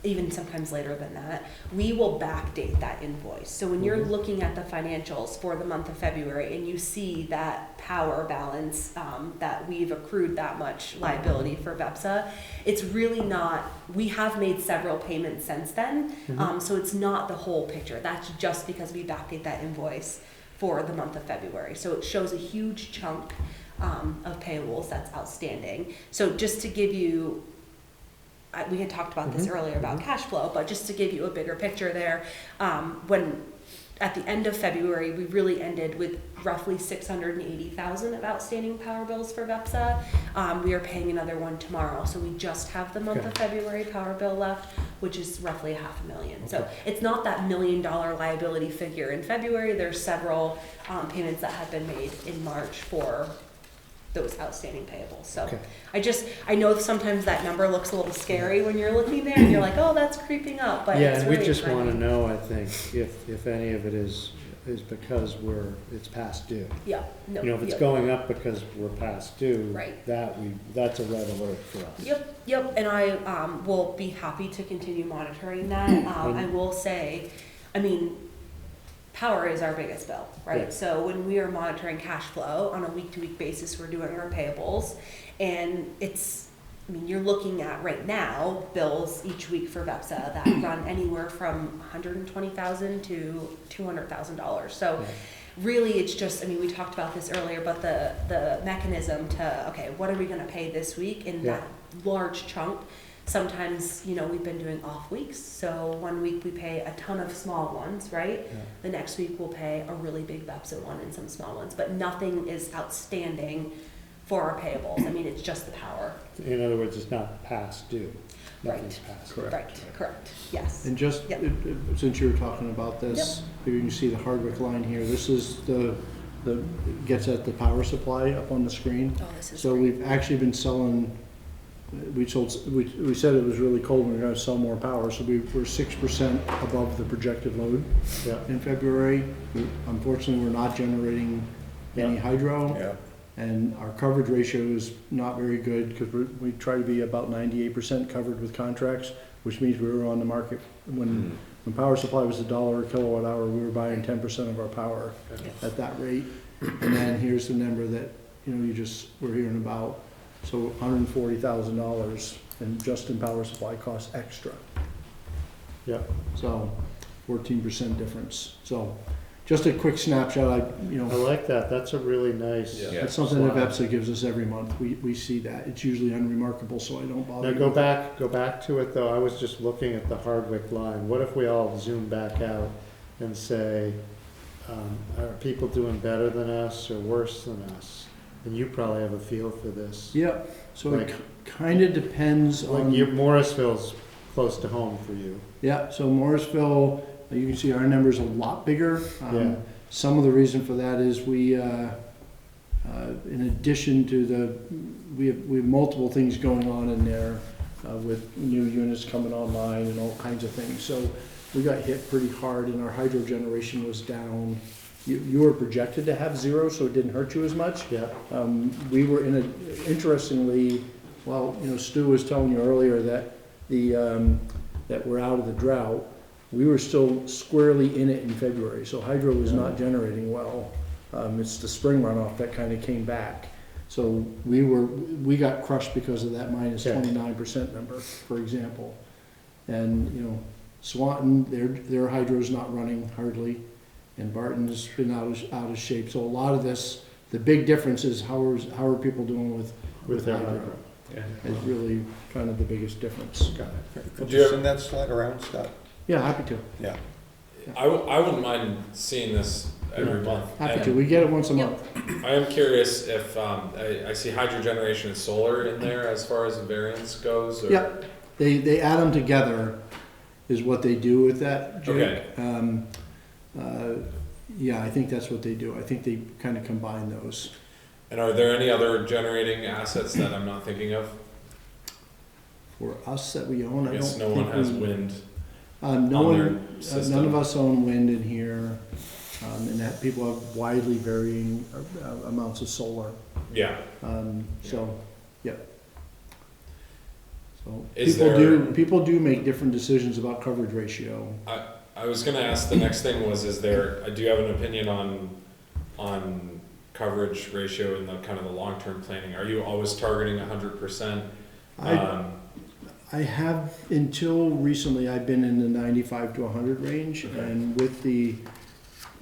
S6: even sometimes later than that, we will backdate that invoice. So when you're looking at the financials for the month of February and you see that power balance, that we've accrued that much liability for BEPSA, it's really not, we have made several payments since then, so it's not the whole picture. That's just because we backdate that invoice for the month of February. So it shows a huge chunk of payables that's outstanding. So just to give you, we had talked about this earlier about cash flow, but just to give you a bigger picture there, when at the end of February, we really ended with roughly 680,000 of outstanding power bills for VEPSA. We are paying another one tomorrow, so we just have the month of February power bill left, which is roughly $500,000. So it's not that $1 million liability figure in February. There's several payments that have been made in March for those outstanding payables. So I know sometimes that number looks a little scary when you're looking there and you're like, oh, that's creeping up, but
S2: Yeah,
S6: it's
S2: and
S6: really
S2: we just
S6: trending.
S2: wanna know, I think, if any of it is because it's past due.
S6: Yeah, no,
S2: You know, if it's
S6: yep.
S2: going up because we're past due.
S6: Right.
S2: That's a red alert for us.
S6: Yep, and I will be happy to continue monitoring that. I will say, I mean, power is our biggest bill, right?
S2: Yeah.
S6: So when we are monitoring cash flow on a week-to-week basis, we're doing our payables, and I mean, you're looking at right now bills each week for VEPSA that run anywhere from $120,000 to $200,000. So really, it's just, I mean, we talked about this earlier, but the mechanism to, okay, what are we gonna pay this week in that large chunk? Sometimes, you know, we've been doing off weeks, so one week we pay a ton of small ones, right?
S2: Yeah.
S6: The next week we'll pay a really big VEPSA one and some small ones, but nothing is outstanding for our payables. I mean, it's just the power.
S2: In other words, it's not past due.
S6: Right.
S2: Nothing's past due.
S6: Correct, yes.
S4: And just,
S6: Yep.
S4: since you were talking about this, you can see the Hardwick line here. This is the gets at the power supply up on the screen.
S6: Oh, this is
S4: So
S6: great.
S4: we've actually been selling, we said it was really cold and we we're gonna sell more power, so we're 6% above the projected load
S2: Yeah.
S4: in February. Unfortunately, we're not generating any hydro.
S1: Yeah.
S4: And our coverage ratio is not very good because we try to be about 98% covered with contracts, which means we were on the market when power supply was $1 a kilowatt hour, we were buying 10% of our power at that rate. And then here's the number that, you know, we're hearing about. So $140,000 and just in power supply costs extra.
S2: Yeah.
S4: So 14% difference. So just a quick snapshot,
S2: I like that. That's a really nice.
S8: Yeah.
S4: That's something that
S2: slide.
S4: VEPSA gives us every month. We see that. It's usually unremarkable, so I don't bother.
S2: Now, go back to it though. I was just looking at the Hardwick line. What if we all zoom back out and say, are people doing better than us or worse than us? And you probably have a feel for this.
S4: Yeah, so
S2: Like-
S4: it kind of depends on.
S2: Morrisville's close to home for you.
S4: Yeah, so Morrisville, you can see our number's a lot bigger.
S2: Yeah.
S4: Some of the reason for that is we, in addition to we have multiple things going on in there with new units coming online and all kinds of things. So we got hit pretty hard and our hydro generation was down. You were projected to have 0, so it didn't hurt you as much.
S2: Yeah.
S4: We were interestingly, Stu was telling you earlier that that we're out of the drought. We were still squarely in it in February, so hydro was not generating well. It's the spring runoff that kind of came back. So we got crushed because of that minus 29% number, for example. And, Swanton, their hydro's not running hardly, and Barton's been out of shape. So a lot of this, the big difference is how are people doing with
S2: their
S4: hydro?
S2: hydro.
S4: Is really kind of the biggest difference.
S1: Got it. Could
S8: Do
S1: you
S8: you-
S1: send that slide around, Scott?
S4: Yeah, happy to.
S1: Yeah.
S8: I wouldn't mind seeing this every month.
S4: Happy
S8: And
S4: to. We get it once a
S6: Yep.
S4: month.
S8: I am curious if, I see hydro generation and solar in there as far as the variance goes, or?
S4: Yep. They add them together is what they do with that, Jake.
S8: Okay.
S4: Yeah, I think that's what they do. I think they kind of combine those.
S8: And are there any other generating assets that I'm not thinking of?
S4: For us that we own,
S8: I
S4: I
S8: guess
S4: don't
S8: no
S4: think
S8: one has
S4: we-
S8: wind
S4: No
S8: on
S4: one,
S8: their system.
S4: none of us own wind in here, and that people have widely varying amounts of solar.
S8: Yeah.
S4: So, yep. So
S8: Is
S4: people do make different decisions about coverage ratio.
S8: I was gonna ask, the next thing was, do you have an opinion on coverage ratio in the kind of the long-term planning? Are you always targeting 100%?
S4: I have, until recently, I've been in the 95 to 100 range,
S8: Okay.
S4: and with the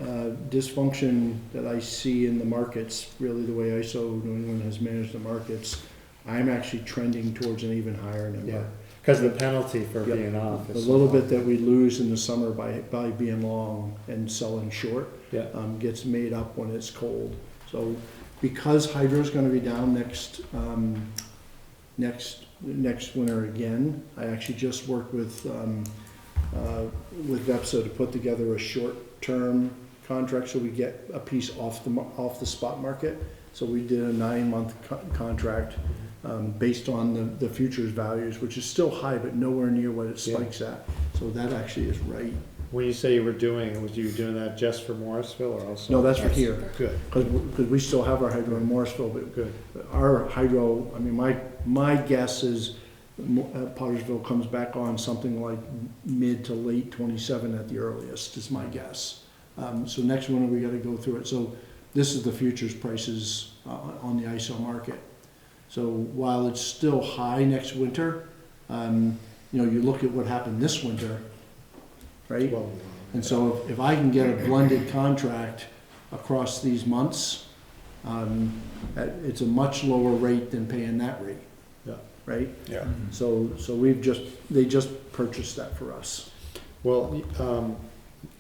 S4: dysfunction that I see in the markets, really the way ISO New England has managed the markets, I'm actually trending towards an even higher
S2: Yeah,
S4: number.
S2: because the penalty for
S4: Yep.
S2: being off
S4: The
S2: is.
S4: little bit that we lose in the summer by being long and selling short,
S2: Yeah,
S4: gets made up when it's cold. So because hydro's gonna be down next winter again, I actually just worked with VEPSA to put together a short-term contract, so we get a piece off the spot market. So we did a 9-month contract, based on the futures values, which is still high, but nowhere near what it spikes at. So that actually is right.
S2: when you say you were doing it, was you doing that just for Morrisville or also?
S4: No, that's for here.
S2: Good,
S4: Because we still have our hydro in Morrisville, but
S2: good.
S4: our hydro, I mean, my guess is Pottersville comes back on something like mid to late 27 at the earliest, is my guess. So next winter, we gotta go through it. So this is the futures prices on the ISO market. So while it's still high next winter, you look at what happened this winter, right?
S2: Well,
S4: And so if I can get a blended contract across these months, it's a much lower rate than paying that rate.
S2: Yeah.
S4: Right?
S1: Yeah.
S4: So they just purchased that for us.
S2: Well,
S4: To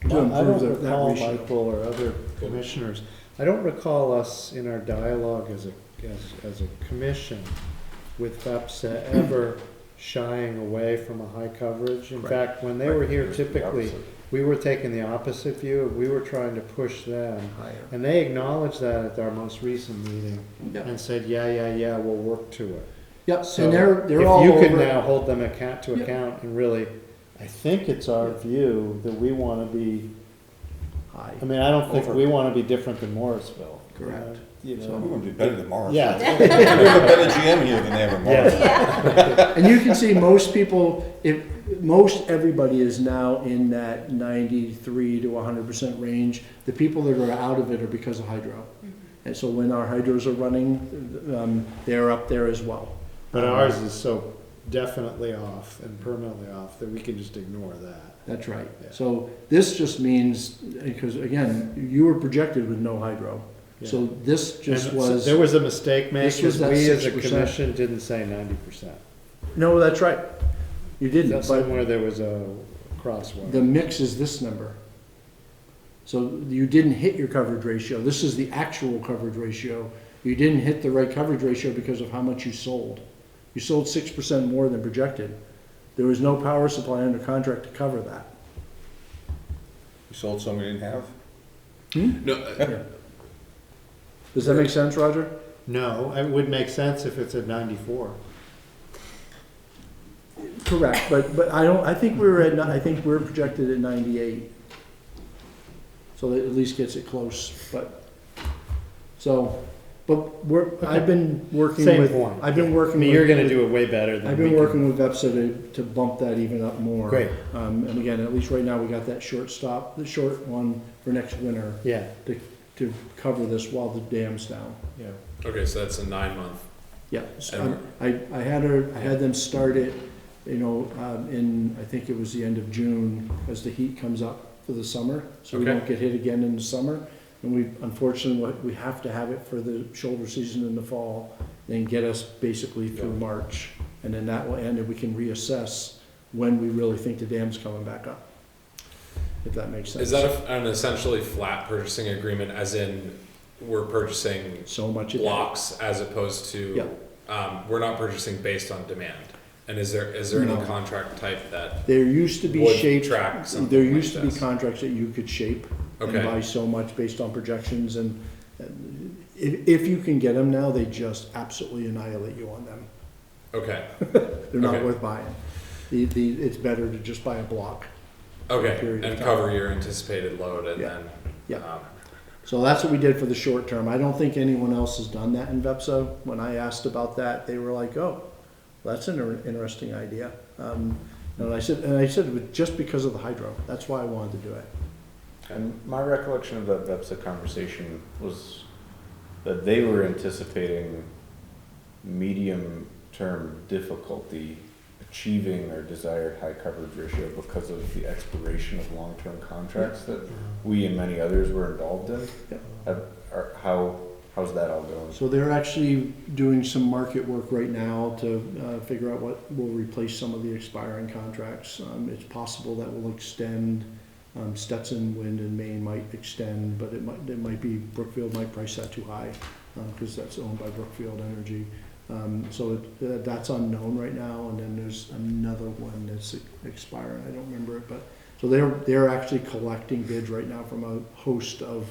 S2: I don't
S4: improve that
S2: recall,
S4: ratio.
S2: Michael or other commissioners, I don't recall us in our dialogue as a commission with VEPSA ever shying away from a high coverage. In
S4: Right.
S2: fact, when they were here,
S7: It was the
S2: typically,
S7: opposite.
S2: we were taking the opposite view. We were trying to push them.
S4: Higher.
S2: And they acknowledged that at our most recent meeting
S4: Yeah.
S2: and said, yeah, we'll work to it.
S4: Yep,
S2: So
S4: and they're all
S2: if you could
S4: over.
S2: now hold them to
S4: Yeah.
S2: account and really, I think it's our view that we want to be,
S4: High.
S2: I mean, I don't think we want to be different than Morrisville.
S4: Correct.
S2: You
S1: We're
S2: know,
S1: gonna be better than Morris.
S2: yeah.
S1: We have a better GM here than they have in Morris.
S2: Yeah.
S4: And you can see most people, most everybody is now in that 93 to 100% range. The people that are out of it are because of hydro. And so when our hydros are running, they're up there as well.
S2: But ours is so definitely off and permanently off that we can just ignore that.
S4: That's right.
S2: Yeah.
S4: So this just means, because again, you were projected with no hydro. So this just
S2: And so
S4: was,
S2: there was a mistake made
S4: this was
S2: because we
S4: that
S2: as a
S4: 6%.
S2: commission didn't say 90%.
S4: no, that's right. You didn't, but
S2: Somewhere there was a crosswalk.
S4: the mix is this number. So you didn't hit your coverage ratio. This is the actual coverage ratio. You didn't hit the right coverage ratio because of how much you sold. You sold 6% more than projected. There was no power supply under contract to cover that.
S1: You sold some we didn't have?
S8: No,
S4: Yeah. Does that make sense, Roger?
S2: No, it would make sense if it's at 94.
S4: Correct, but I think we're projected at 98. So that at least gets it close, but I've been working
S2: Same
S4: with,
S2: point.
S4: I've been
S2: I
S4: working
S2: mean,
S4: with.
S2: you're gonna do it way better than
S4: I've
S2: we
S4: been
S2: can.
S4: working with VEPSA to bump that even up more.
S2: Great.
S4: And again, at least right now, we got that short one for next winter
S2: Yeah,
S4: to cover this while the dam's down.
S2: yeah.
S8: okay, so that's a 9-month.
S4: Yeah, so
S8: And
S4: I had them start it, in, I think it was the end of June, as the heat comes up for the summer, so we
S8: Okay.
S4: don't get hit again in the summer. And unfortunately, we have to have it for the shoulder season in the fall, then get us basically through
S8: Yeah.
S4: March. And then that will end, and we can reassess when we really think the dam's coming back up, if that makes sense.
S8: Is that an essentially flat purchasing agreement, as in we're purchasing
S4: So much a day.
S8: blocks as opposed to, we're not purchasing based on demand? And is there
S4: No.
S8: any contract type that
S4: There used to be
S8: would
S4: shaped,
S8: track something
S4: there
S8: like
S4: used to be
S8: this?
S4: contracts that you could shape and
S8: Okay.
S4: buy so much based on projections, and if you can get them now, they just absolutely annihilate you on them.
S8: Okay,
S4: They're not
S8: Okay.
S4: worth buying. It's better to just buy a block.
S8: okay,
S4: Period of
S8: and
S4: time.
S8: cover your anticipated load and
S4: Yeah.
S8: then.
S4: Yeah.
S8: um,
S4: So that's what we did for the short term. I don't think anyone else has done that in VEPSA. When I asked about that, they were like, oh, that's an interesting idea. And I said, it was just because of the hydro. That's why I wanted to do it.
S7: And my recollection of that VEPSA conversation was that they were anticipating medium-term difficulty achieving their desired high coverage ratio because of the expiration of long-term contracts that we and many others were involved in. How's that all going?
S4: So they're actually doing some market work right now to figure out what will replace some of the expiring contracts. It's possible that will extend. Stetson Wind and Maine might extend, but it might be Brookfield might price that too high because that's owned by Brookfield Energy. So that's unknown right now. And then there's another one that's expiring. I don't remember it, but so they're actually collecting bids right now from a host of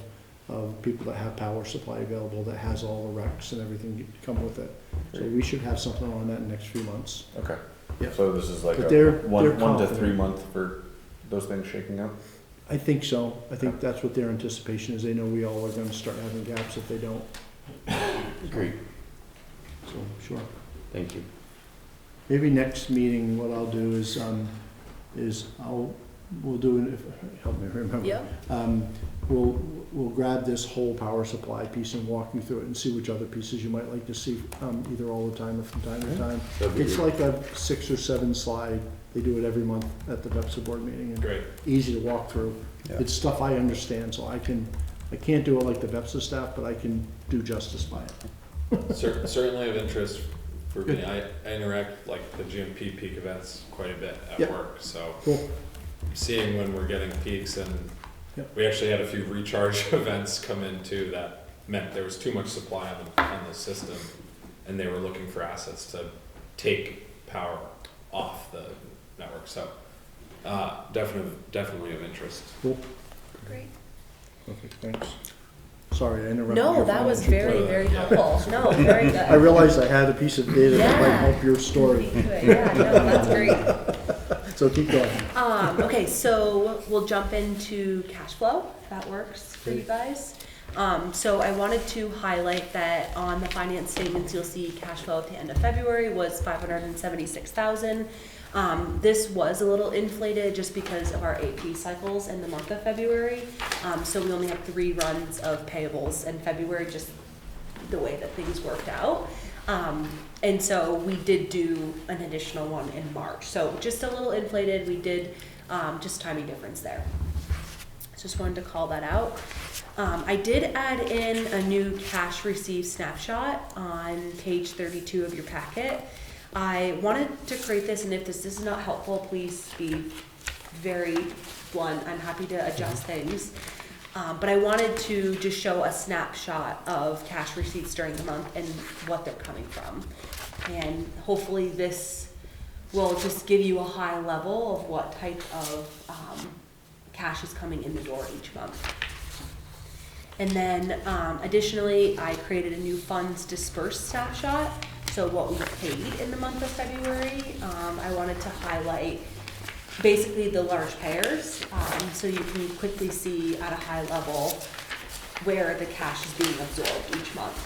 S4: people that have power supply available that has all the recs and everything come with it. So we should have something on that in the next few months.
S7: Okay.
S4: Yeah.
S7: So this is like
S4: But
S7: a
S4: they're
S7: 1 to
S4: confident.
S7: 3 month for those things shaking out?
S4: I think so. I think that's what their anticipation is. They know we all are gonna start having gaps if they don't.
S1: Great,
S4: So, sure.
S1: thank you.
S4: Maybe next meeting, what I'll do is we'll do an, help me remember.
S6: Yep.
S4: We'll grab this whole power supply piece and walk you through it and see which other pieces you might like to see, either all the time or from time to time.
S7: That'd be
S4: It's
S7: great.
S4: like a 6 or 7 slide. They do it every month at the VEPSA board meeting, and
S8: Great.
S4: easy to walk through.
S1: Yeah.
S4: It's stuff I understand, so I can't do it like the VEPSA staff, but I can do justice by it.
S8: Certainly of interest for me.
S4: Good.
S8: I interact like the GMP peak events quite a bit at
S4: Yep.
S8: work, so
S4: Cool.
S8: seeing when we're getting peaks and
S4: Yep.
S8: we actually had a few recharge events come in too that meant there was too much supply on the system and they were looking for assets to take power off the network. So definitely of interest.
S4: Cool.
S6: Great.
S4: Okay, thanks. Sorry, I interrupted.
S6: No,
S4: your
S6: that was
S4: financial
S6: very,
S4: plan.
S6: very helpful. No, very good.
S4: I realized I had a piece of data that might
S6: Yeah.
S4: help your story,
S6: Yeah, no, that's great.
S4: so keep going.
S6: Okay, so we'll jump into cash flow, if that works for you guys. So I wanted to highlight that on the finance statements, you'll see cash flow at the end of February was 576,000. This was a little inflated just because of our AP cycles in the month of February. So we only have 3 runs of payables in February, just the way that things worked out. And so we did do an additional one in March. So just a little inflated. We did just timing difference there. Just wanted to call that out. I did add in a new cash received snapshot on page 32 of your packet. I wanted to create this, and if this is not helpful, please be very blunt. I'm happy to adjust things. But I wanted to just show a snapshot of cash receipts during the month and what they're coming from. And hopefully this will just give you a high level of what type of cash is coming in the door each month. And then additionally, I created a new funds dispersed snapshot. So what we paid in the month of February, I wanted to highlight basically the large payers, so you can quickly see at a high level where the cash is being absorbed each month.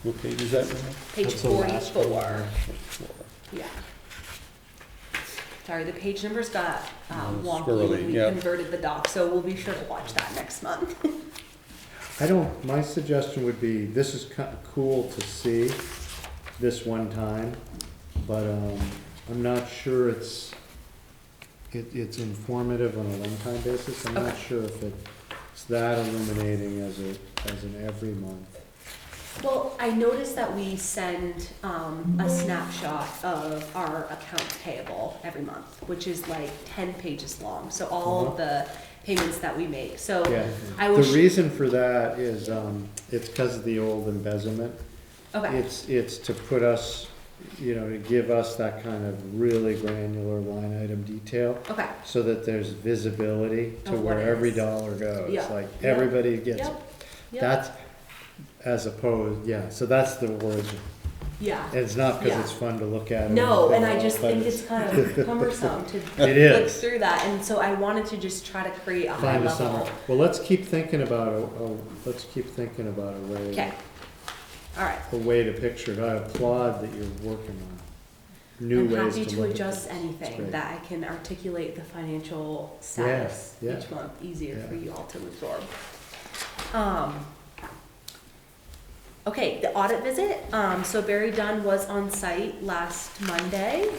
S1: What page is that?
S6: Page
S2: That's the last
S6: 44.
S2: one.
S6: Yeah. Sorry, the page numbers got wonky
S1: squirrely,
S6: when we
S1: yeah.
S6: converted the doc, so we'll be sure to watch that next month.
S2: My suggestion would be, this is kind of cool to see this one time, but I'm not sure it's informative on a one-time basis. I'm not
S6: Okay.
S2: sure if it's that illuminating as an every month.
S6: Well, I noticed that we send a snapshot of our accounts payable every month, which is like 10 pages long. So all of the payments that we make. So
S2: Yeah,
S6: I
S2: the
S6: was
S2: reason for that is, it's because of the old embezzlement.
S6: okay.
S2: It's to put us, to give us that kind of really granular line item detail,
S6: Okay.
S2: so that there's visibility to
S6: Of what
S2: where
S6: it
S2: every
S6: is.
S2: dollar goes.
S6: Yeah,
S2: Like,
S6: yeah,
S2: everybody gets,
S6: Yep. Yep.
S2: that's, as opposed, so that's the words.
S6: Yeah.
S2: It's not because
S6: Yeah.
S2: it's fun to look at. or
S6: No, and
S2: anything
S6: I just
S2: else, but
S6: think it's kind of cumbersome to
S2: It
S6: click
S2: is.
S6: through that, and so I wanted to just try to create a high
S2: Find a
S6: level.
S2: summary. Well, let's keep thinking about a way.
S6: Okay. All right.
S2: A way to picture it. I applaud that you're working on new
S6: I'm
S2: ways
S6: happy
S2: to
S6: to
S2: look at
S6: adjust
S2: this. It's
S6: anything
S2: great.
S6: that I can articulate the financial status
S2: yeah.
S6: each month easier
S2: Yeah.
S6: for you all to absorb. Okay, the audit visit, so Barry Dunn was on site last Monday.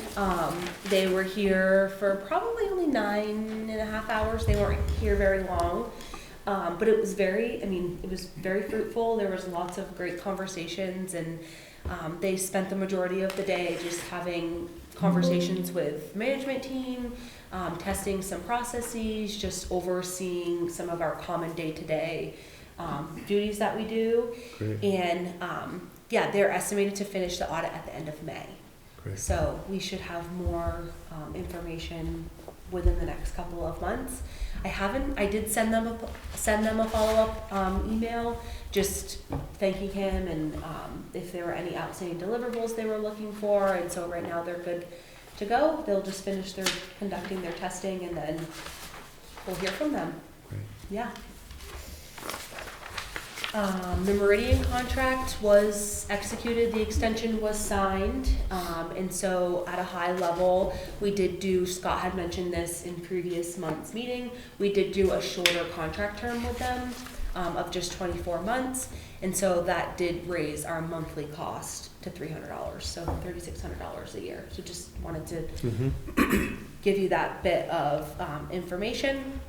S6: They were here for probably only 9.5 hours. They weren't here very long. But it was it was very fruitful. There was lots of great conversations, and they spent the majority of the day just having conversations with management team, testing some processes, just overseeing some of our common day-to-day duties that we do.
S2: Great.
S6: And they're estimated to finish the audit at the end of May.
S2: Great.
S6: So we should have more information within the next couple of months. I did send them a follow-up email, just thanking him and if there were any outstanding deliverables they were looking for. And so right now they're good to go. They'll just finish conducting their testing, and then we'll hear from them.
S2: Great.
S6: Yeah. The Meridian contract was executed, the extension was signed, and so at a high level, we did do, Scott had mentioned this in previous month's meeting, we did do a shorter contract term with them of just 24 months, and so that did raise our monthly cost to $300, so $3,600 a year. So just wanted to give you that bit of information.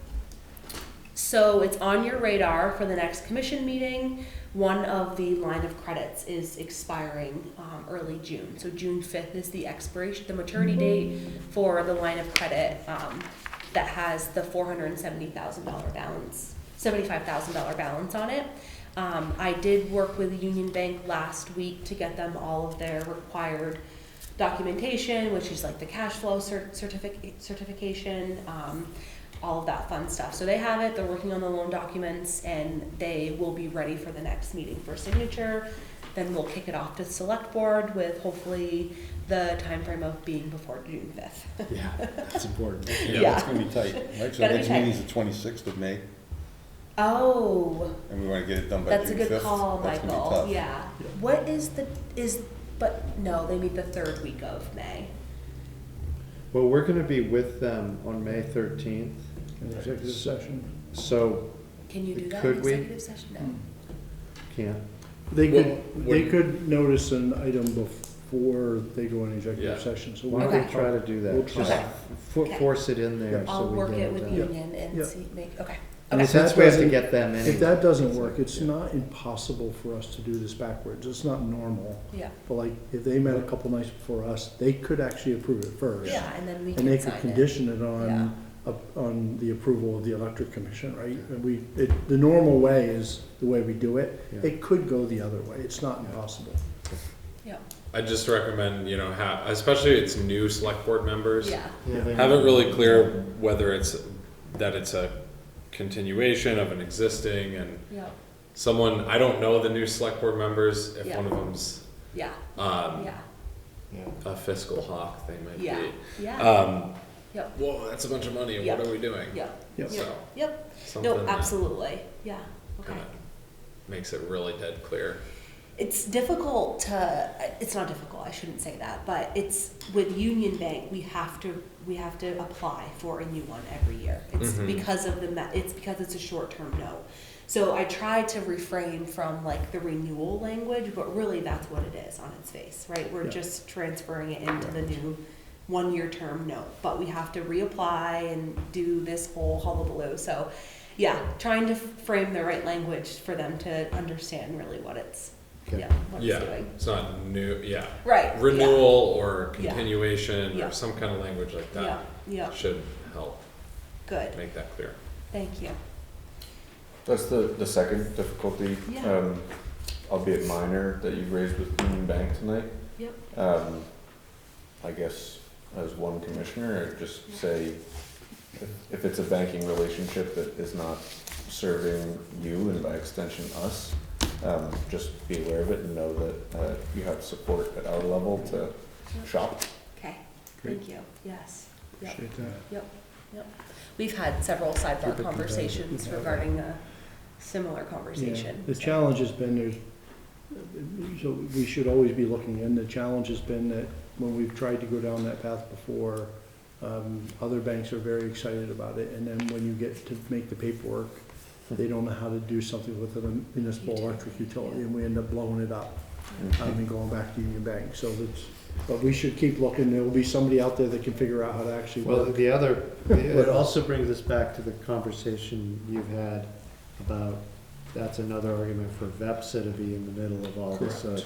S6: So it's on your radar for the next commission meeting. One of the line of credits is expiring early June. So June 5th is the expiration, the maturity date for the line of credit that has the $470,000 balance, $75,000 balance on it. I did work with Union Bank last week to get them all of their required documentation, which is like the cash flow certification, all of that fun stuff. So they have it, they're working on the loan documents, and they will be ready for the next meeting for signature. Then we'll kick it off to select board with hopefully the time frame of being before June 5th.
S2: Yeah, that's important.
S6: Yeah.
S1: It's gonna be tight, right? So
S6: Gotta
S1: the
S6: be
S1: next
S6: tight.
S1: meeting's the 26th of May,
S6: Oh,
S1: and we wanna get it done by
S6: that's a
S1: June 5th.
S6: good call,
S1: That's gonna be
S6: Michael.
S1: tough.
S6: Yeah. What is but no, they meet the third week of May.
S2: Well, we're gonna be with them on May 13th,
S4: An executive session.
S2: so
S6: Can you do that in
S2: Could we?
S6: executive session? No.
S2: can't.
S4: They
S8: Well,
S4: they
S8: would-
S4: could notice an item before they go in executive
S8: Yeah.
S4: session, so
S2: Why
S4: we'll
S2: don't we
S6: Okay.
S2: try to do
S4: We'll
S2: that?
S4: try.
S2: Just
S6: Okay.
S2: force it in there so
S6: I'll
S2: we
S6: work
S2: get
S6: it with
S2: done.
S6: Union and
S4: Yeah.
S6: see, okay.
S2: And
S4: If
S2: since
S4: that
S2: we have to
S4: doesn't-
S2: get them anyway.
S4: If that doesn't work, it's
S2: Yeah.
S4: not impossible for us to do this backwards. It's not normal.
S6: Yeah.
S4: But like, if they met a couple nights before us, they could actually approve it first.
S6: Yeah, and then we
S4: And they
S6: can
S4: could
S6: sign it.
S4: condition it on the approval of the electric commission, right? And the normal way is the way we do it.
S2: Yeah.
S4: It could go the other way. It's not impossible.
S6: Yeah.
S8: I just recommend, especially it's new select board members.
S6: Yeah.
S2: Yeah, they-
S8: Have it really clear whether it's a continuation of an existing, and
S6: Yeah.
S8: I don't know the new select board members, if
S6: Yeah.
S8: one of them's
S6: Yeah.
S8: um,
S6: Yeah.
S8: a fiscal hawk, they might
S6: Yeah.
S8: be.
S6: Yeah. Yep.
S8: Whoa, that's a bunch of money,
S6: Yeah.
S8: what are we doing?
S6: Yep.
S4: Yep.
S8: So,
S6: Yep.
S8: something
S6: No,
S8: that
S6: absolutely. Yeah. Okay.
S8: kinda makes it really dead clear.
S6: It's difficult it's not difficult, I shouldn't say that, but it's, with Union Bank, we have to apply for a new one every year. It's
S8: Mhm.
S6: because of it's because it's a short-term note. So I try to refrain from like the renewal language, but really that's what it is on its face, right? We're
S4: Yeah.
S6: just transferring it into the new one-year term note, but we have to reapply and do this whole hullabaloo. So yeah, trying to frame the right language for them to understand really what it's,
S2: Okay.
S6: what
S8: Yeah,
S6: it's doing.
S8: it's not new, yeah.
S6: Right.
S8: Renewal or
S6: Yeah.
S8: continuation
S6: Yeah.
S8: or some kind of language like
S6: Yeah,
S8: that
S6: yeah,
S8: should help
S6: good,
S8: make that clear.
S6: thank you.
S7: That's the second difficulty,
S6: Yeah.
S7: albeit minor, that you raised with Union Bank tonight.
S6: Yep.
S7: I guess as one commissioner, I'd just
S6: Yeah.
S7: say, if it's a banking relationship that is not serving you and by extension us, just be aware of it and know that you have support at our level to shop.
S6: Okay,
S2: Great.
S6: thank you, yes. Yep.
S4: Appreciate that.
S6: We've had several
S2: Keep
S6: sidebar
S2: it
S6: conversations
S4: competitive.
S6: regarding a similar
S4: Yeah.
S6: conversation.
S4: The
S6: so.
S4: challenge has been so we should always be looking in. The challenge has been that when we've tried to go down that path before, other banks are very excited about it. And then when you get to make the paperwork, they don't know how to do something with a municipal electric utility, and we end up blowing it up, and going back to Union Bank, so that's, but we should keep looking, there will be somebody out there that can figure out how to actually
S2: Well,
S4: work.
S2: it also brings us back to the conversation you've had about, that's another argument for VEPSA to be in the middle of all this. So
S4: Correct.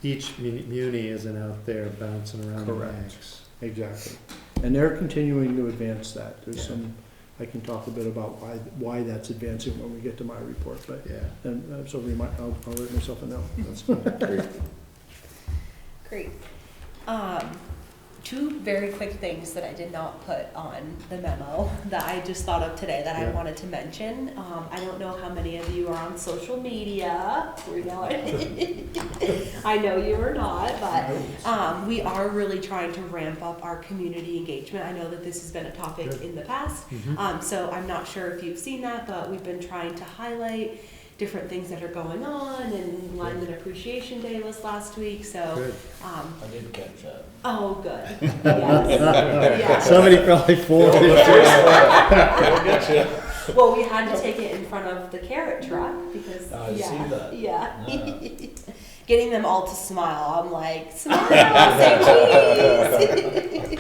S2: each muni isn't out there bouncing around the
S4: Correct.
S2: banks.
S4: Exactly, and they're continuing to advance that, there's
S2: Yeah.
S4: some, I can talk a bit about why that's advancing when we get to my report, but,
S2: Yeah.
S4: and so I'll write myself a note. That's
S7: Great.
S6: Great. Two very quick things that I did not put on the memo that I just thought of today that I
S2: Yeah.
S6: wanted to mention. I don't know how many of you are on social media. We know it. I know you are not, but we are really trying to ramp up our community engagement. I know that this has been a topic
S2: Good.
S6: in the past, so I'm not sure if you've seen that, but we've been trying to highlight different things that are going on, and Lineman Appreciation Day was last week, so,
S2: Good.
S9: I didn't catch that.
S6: oh, good, yes, yes.
S2: Somebody probably forwarded it to us.
S6: Well, we had to take it in front of the carrot truck, because,
S9: I see
S6: yeah,
S9: that.
S6: yeah. Getting them all to smile, I'm like, smile, say cheese.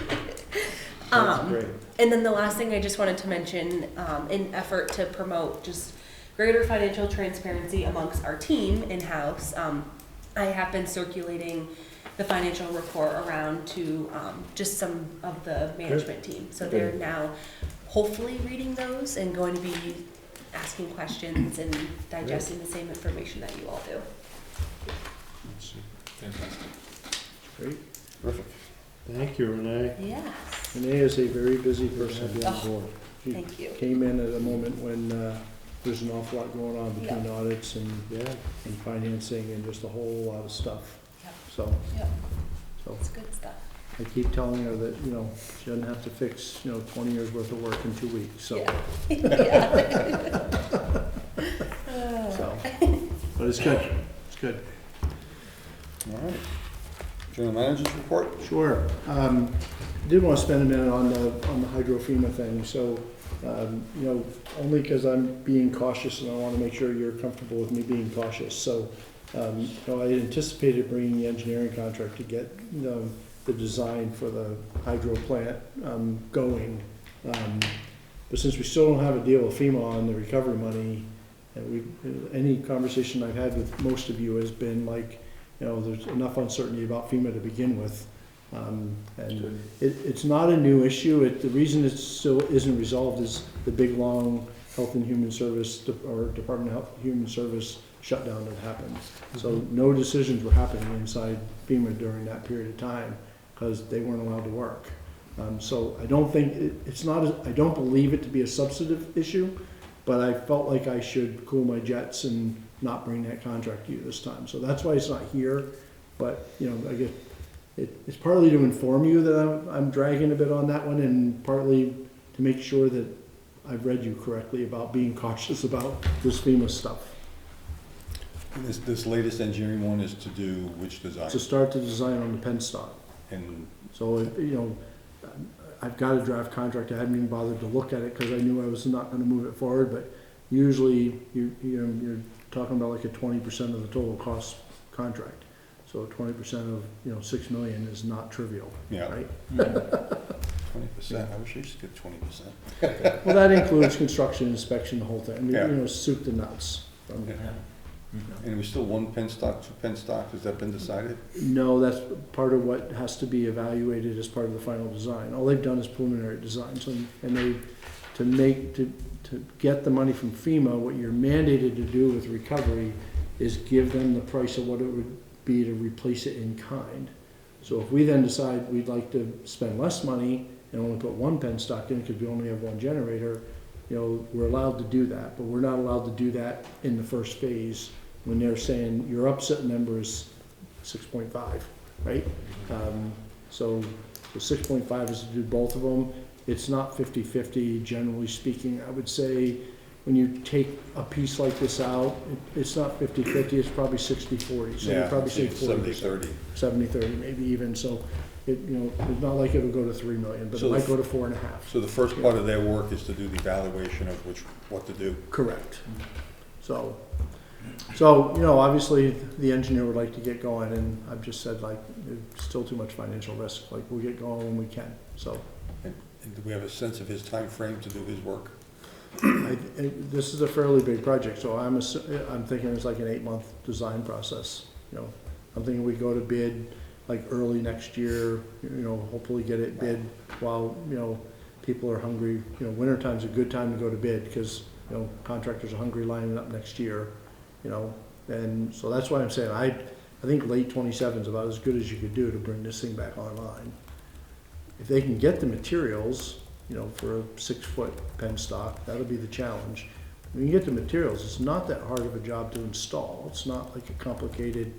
S2: That's great.
S6: And then the last thing I just wanted to mention, in effort to promote just greater financial transparency amongst our team in-house, I have been circulating the financial report around to just some of the management team. So they're now hopefully reading those and going to be asking questions and digesting the same information that you all do.
S8: Fantastic.
S4: Great.
S1: Perfect.
S2: Thank you, Renee.
S6: Yes,
S4: Renee is a very busy person.
S2: Have you on board.
S4: She
S6: thank you.
S4: came in at a moment when there's an awful lot going on between audits and
S2: Yeah.
S4: financing and just a whole lot of stuff.
S6: Yep.
S4: So,
S6: Yep,
S4: so
S6: it's good stuff.
S4: I keep telling her that, she doesn't have to fix, 20 years worth of work in 2 weeks, so.
S6: Yeah. Yeah.
S4: So, but it's good, it's good.
S1: All right. General Manager's report?
S4: Sure. Did want to spend a minute on the hydro FEMA thing, so, only because I'm being cautious and I want to make sure you're comfortable with me being cautious. So, I had anticipated bringing the engineering contract to get, the design for the hydro plant, going. But since we still don't have a deal with FEMA on the recovery money, and any conversation I've had with most of you has been like, there's enough uncertainty about FEMA to begin with. And it's not a new issue. The reason it still isn't resolved is the big, long Health and Human Service, or Department of Health and Human Service shutdown that happened. So no decisions were happening inside FEMA during that period of time because they weren't allowed to work. So I don't think, I don't believe it to be a substantive issue, but I felt like I should cool my jets and not bring that contract to you this time. So that's why it's not here, but, I guess it's partly to inform you that I'm dragging a bit on that one, and partly to make sure that I've read you correctly about being cautious about this FEMA stuff.
S1: And this latest engineering one is to do which design?
S4: To start the design on the penstock.
S1: And
S4: So, I've got a draft contract. I haven't even bothered to look at it because I knew I was not going to move it forward, but usually you're talking about like a 20% of the total cost contract. So 20% of, 6 million is not trivial,
S1: yeah,
S4: right?
S1: 20%. I wish I used to get 20%.
S4: Well, that includes construction, inspection, the whole thing. I mean,
S1: Yeah.
S4: soup to nuts.
S1: Yeah. And we still one penstock, two penstock, has that been decided?
S4: No, that's part of what has to be evaluated as part of the final design. All they've done is preliminary designs, and they, to get the money from FEMA, what you're mandated to do with recovery is give them the price of what it would be to replace it in kind. So if we then decide we'd like to spend less money and only put one penstock in because we only have one generator, we're allowed to do that, but we're not allowed to do that in the first phase when they're saying your upset number is 6.5, right? So 6.5 is to do both of them. It's not 50-50, generally speaking. I would say when you take a piece like this out, it's not 50-50, it's probably 60-40. So you probably say 40%.
S1: 70-30.
S4: 70-30 maybe even. So it's not like it'll go to 3 million, but
S1: So
S4: it
S1: the
S4: might
S1: f-
S4: go to 4.5.
S1: So the first part of their work is to do the evaluation of what to do.
S4: Correct. So, obviously, the engineer would like to get going, and I've just said, like, there's still too much financial risk, like, we'll get going when we can, so.
S1: And do we have a sense of his time frame to do his work?
S4: This is a fairly big project, so I'm thinking it's like an 8-month design process, I'm thinking we go to bid like early next year, hopefully get it bid while, people are hungry. Wintertime's a good time to go to bid, because, contractors are hungry lining up next year, and so that's why I'm saying, I think late 27 is about as good as you could do to bring this thing back online. If they can get the materials, for a 6-foot penstock, that'll be the challenge. When you get the materials, it's not that hard of a job to install. It's not like a complicated,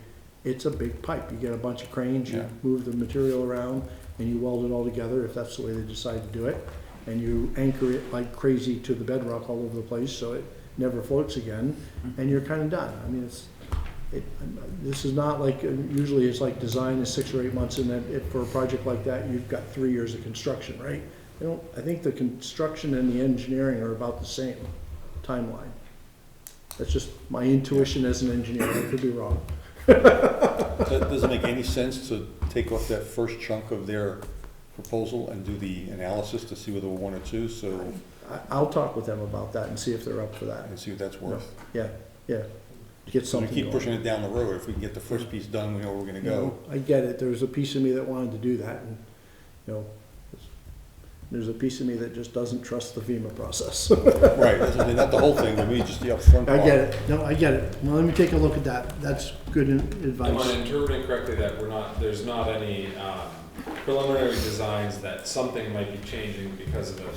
S4: it's a big pipe. You get a bunch of cranes, you
S1: Yeah.
S4: move the material around, and you weld it all together, if that's the way they decide to do it. And you anchor it like crazy to the bedrock all over the place, so it never floats again, and you're kind of done. I mean, this is not like, usually it's like design is 6 or 8 months, and then for a project like that, you've got 3 years of construction, right? I think the construction and the engineering are about the same timeline. That's just my intuition as an engineer, I could be wrong.
S1: Does it make any sense to take off that first chunk of their proposal and do the analysis to see whether we're 1 or 2, so,
S4: I'll talk with them about that and see if they're up for that.
S1: and see what that's worth?
S4: Yeah, get
S1: So we
S4: something
S1: keep
S4: going.
S1: pushing it down the road. If we can get the first piece done, we know where we're gonna go.
S4: I get it, there's a piece of me that wanted to do that, and, there's a piece of me that just doesn't trust the FEMA process.
S1: Right, I mean, not the whole thing, but maybe just the upfront part.
S4: I get it, no, I get it. Well, let me take a look at that, that's good
S8: Am
S4: advice.
S8: I interpreting correctly that there's not any preliminary designs that something might be changing because of an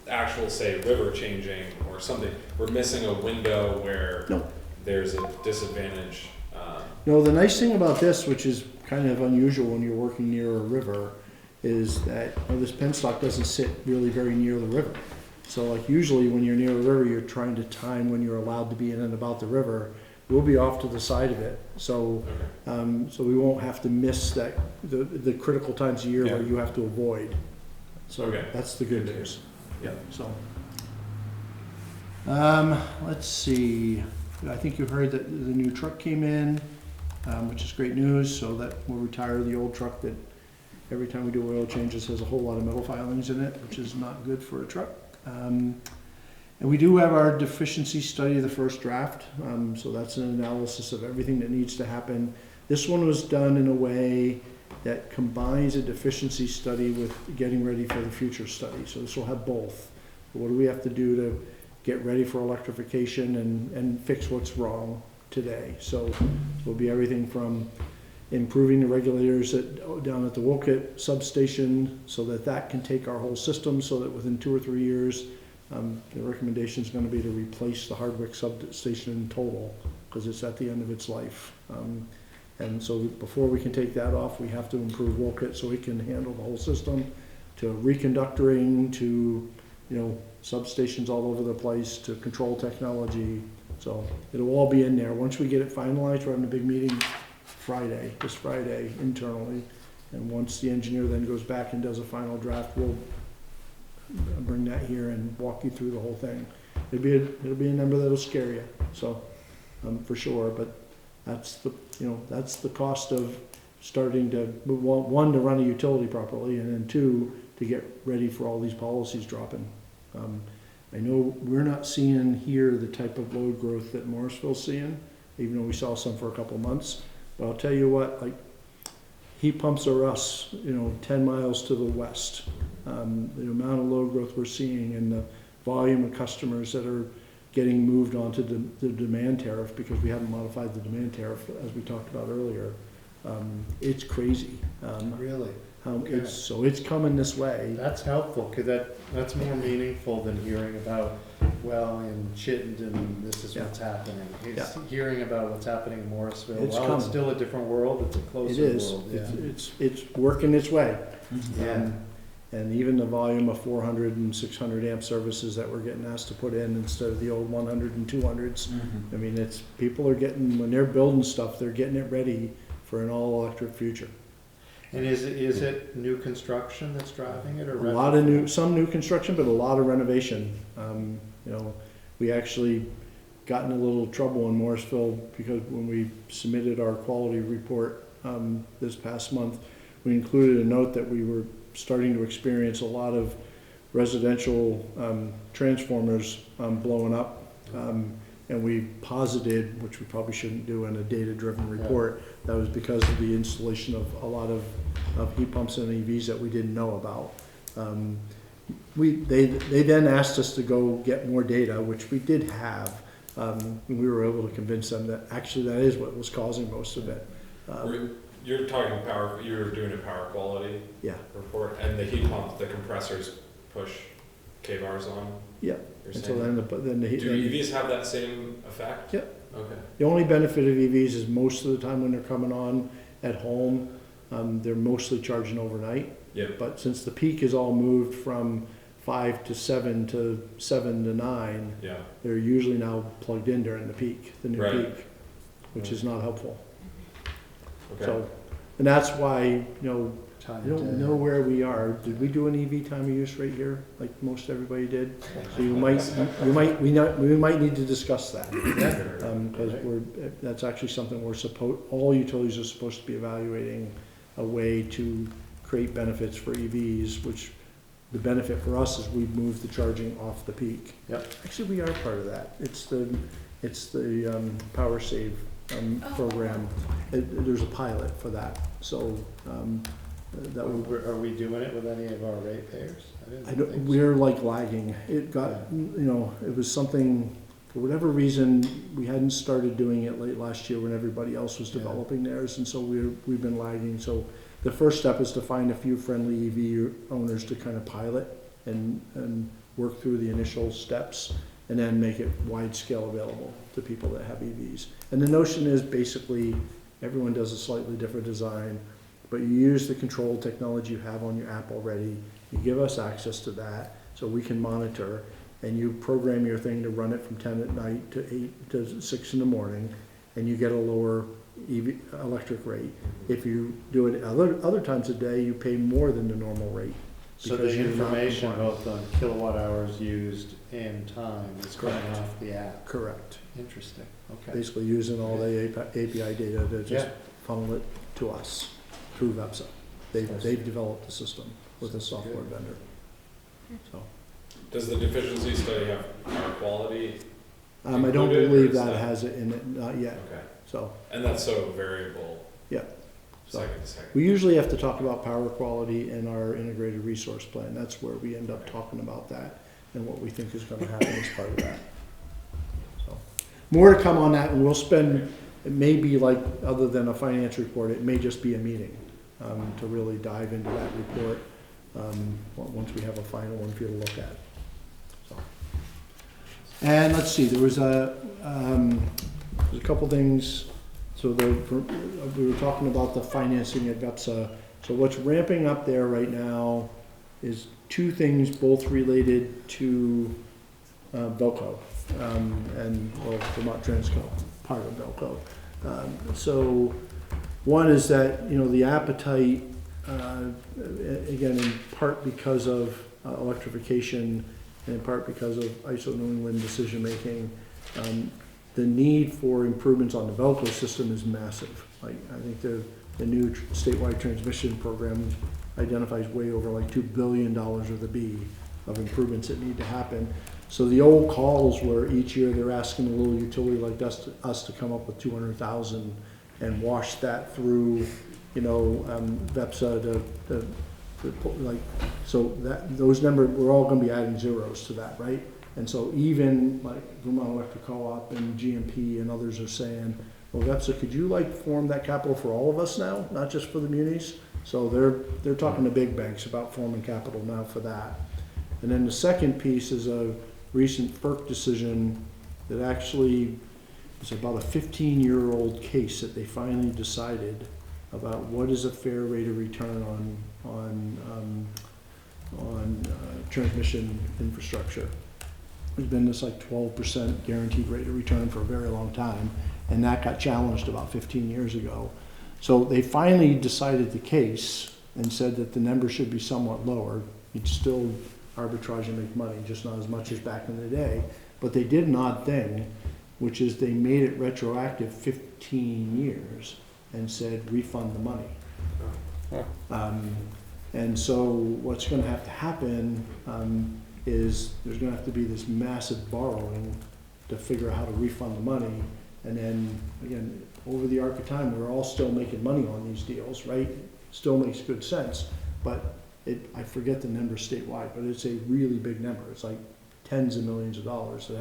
S8: actual, say, river changing or something? We're missing a window where
S4: No.
S8: there's a disadvantage.
S4: The nice thing about this, which is kind of unusual when you're working near a river, is that this penstock doesn't sit really very near the river. So like usually when you're near a river, you're trying to time when you're allowed to be in and about the river. We'll be off to the side of it, so so we won't have to miss the critical times of year where
S1: Yeah.
S4: you have to avoid. So
S8: Okay.
S4: that's the good news.
S8: Yeah.
S4: So, let's see. I think you heard that the new truck came in, which is great news. So that we'll retire the old truck that every time we do oil changes has a whole lot of metal filings in it, which is not good for a truck. And we do have our deficiency study, the first draft. So that's an analysis of everything that needs to happen. This one was done in a way that combines a deficiency study with getting ready for the future study. So this will have both. What do we have to do to get ready for electrification and fix what's wrong today? So it'll be everything from improving the regulators down at the Wolcott substation so that can take our whole system, so that within 2 or 3 years, the recommendation is going to be to replace the Hardwick substation in total, because it's at the end of its life. And so before we can take that off, we have to improve Wolcott so we can handle the whole system, to reconductoring, to substations all over the place, to control technology. So it'll all be in there. Once we get it finalized, we're having a big meeting this Friday internally. And once the engineer then goes back and does a final draft, we'll bring that here and walk you through the whole thing. It'll be a number that'll scare you, so, for sure, but that's the cost of starting to, one, to run a utility properly, and then 2, to get ready for all these policies dropping. I know we're not seeing here the type of load growth that Morrisville's seeing, even though we saw some for a couple of months. But I'll tell you what, like, heat pumps are us, 10 miles to the west. The amount of load growth we're seeing and the volume of customers that are getting moved onto the demand tariff, because we haven't modified the demand tariff as we talked about earlier, it's crazy.
S2: Really?
S4: It's coming this way.
S2: That's helpful, because that's more meaningful than hearing about, well, in Chittenden, this is what's happening. It's hearing about what's happening in Morrisville.
S4: It's
S2: Well,
S4: coming.
S2: it's still a different world, it's a
S4: It
S2: closer
S4: is.
S2: world. Yeah.
S4: It's working its way.
S2: Yeah.
S4: And even the volume of 400 and 600 amp services that we're getting asked to put in instead of the old 100 and 200s. I mean, people are getting, when they're building stuff, they're getting it ready for an all-electric future.
S2: And is it new construction that's driving it, or
S4: A lot of
S2: retrofit?
S4: some new construction, but a lot of renovation. You know, we actually got in a little trouble in Morrisville because when we submitted our quality report this past month, we included a note that we were starting to experience a lot of residential transformers blowing up. And we posited, which we probably shouldn't do in a data-driven report, that was because of the installation of a lot of heat pumps and EVs that we didn't know about. They then asked us to go get more data, which we did have. We were able to convince them that actually that is what was causing most of it.
S8: You're talking power, you were doing a power quality
S4: Yeah,
S8: report, and the heat pump, the compressors push K-bars on?
S4: yeah.
S8: You're
S4: And so
S8: saying?
S4: then the heat.
S8: Do EVs have that same effect?
S4: Yep.
S8: Okay.
S4: The only benefit of EVs is most of the time when they're coming on at home, they're mostly charging overnight.
S8: Yeah.
S4: But since the peak is all moved from 5 to 7 to 7 to 9,
S8: Yeah.
S4: they're usually now plugged in during the peak, the new
S8: Right.
S4: peak, which is not helpful.
S8: Okay.
S4: So, and that's why, you know,
S2: Time
S4: I don't
S2: to-
S4: know where we are. Did we do an EV time of use right here, like most everybody did? So we might need to discuss that. Because that's actually something all utilities are supposed to be evaluating a way to create benefits for EVs, which the benefit for us is we've moved the charging off the peak.
S2: Yep.
S4: Actually, we are part of that. It's the Power Save program. There's a pilot for that, so that would.
S2: Are we doing it with any of our ratepayers?
S4: I don't, we're like lagging. It got, you know, it was something, for whatever reason, we hadn't started doing it late last year when everybody else was developing theirs, and so we've been lagging. So the first step is to find a few friendly EV owners to kind of pilot and work through the initial steps, and then make it wide scale available to people that have EVs. And the notion is basically everyone does a slightly different design, but you use the control technology you have on your app already. You give us access to that so we can monitor, and you program your thing to run it from 10 at night to 8 to 6 in the morning, and you get a lower EV electric rate. If you do it other times a day, you pay more than the normal rate.
S2: So
S4: because
S2: the
S4: you're not
S2: information
S4: compliant.
S2: both on kilowatt hours used and time is coming
S4: Correct.
S2: off the app.
S4: Correct.
S2: Interesting, okay.
S4: Basically using all the API data to just
S2: Yeah.
S4: funnel it to us through VEPSA. They've developed the system with a software vendor. So,
S8: Does the deficiency study have power quality?
S4: I don't
S8: Included, or
S4: believe
S8: is
S4: that
S8: that-
S4: has it in it, not yet.
S8: Okay.
S4: So,
S8: And that's so variable?
S4: Yeah. So,
S8: Second to second.
S4: we usually have to talk about power quality in our integrated resource plan. That's where we end up talking about that and what we think is gonna happen as part of that. So, more to come on that, and we'll spend, it may be like, other than a finance report, it may just be a meeting, to really dive into that report, once we have a final one for you to look at. So. And let's see, there was there's a couple things. So we were talking about the financing at VEPSA. So what's ramping up there right now is two things, both related to Velco and Vermont Transco, part of Velco. So one is that, you know, the appetite, again, in part because of electrification and in part because of ISO New England decision-making, the need for improvements on the Velco system is massive. Like, I think the new statewide transmission program identifies way over like $2 billion with a B of improvements that need to happen. So the old calls where each year they're asking a little utility like us to come up with 200,000 and wash that through, you know, VEPSA to like, so that those numbers, we're all gonna be adding zeros to that, right? And so even like Vermont Electric Co-op and GMP and others are saying, well, VEPSA, could you like form that capital for all of us now, not just for the munis? So they're talking to big banks about forming capital now for that. And then the second piece is a recent FERC decision that actually is about a 15-year-old case that they finally decided about what is a fair rate of return on transmission infrastructure. There's been this like 12% guaranteed rate of return for a very long time, and that got challenged about 15 years ago. So they finally decided the case and said that the number should be somewhat lower. You'd still arbitrage and make money, just not as much as back in the day. But they did an odd thing, which is they made it retroactive 15 years and said refund the money. And so what's gonna have to happen is there's gonna have to be this massive borrowing to figure out how to refund the money. And then, again, over the arc of time, we're all still making money on these deals, right? Still makes good sense, but I forget the number statewide, but it's a really big number. It's like tens of millions of dollars that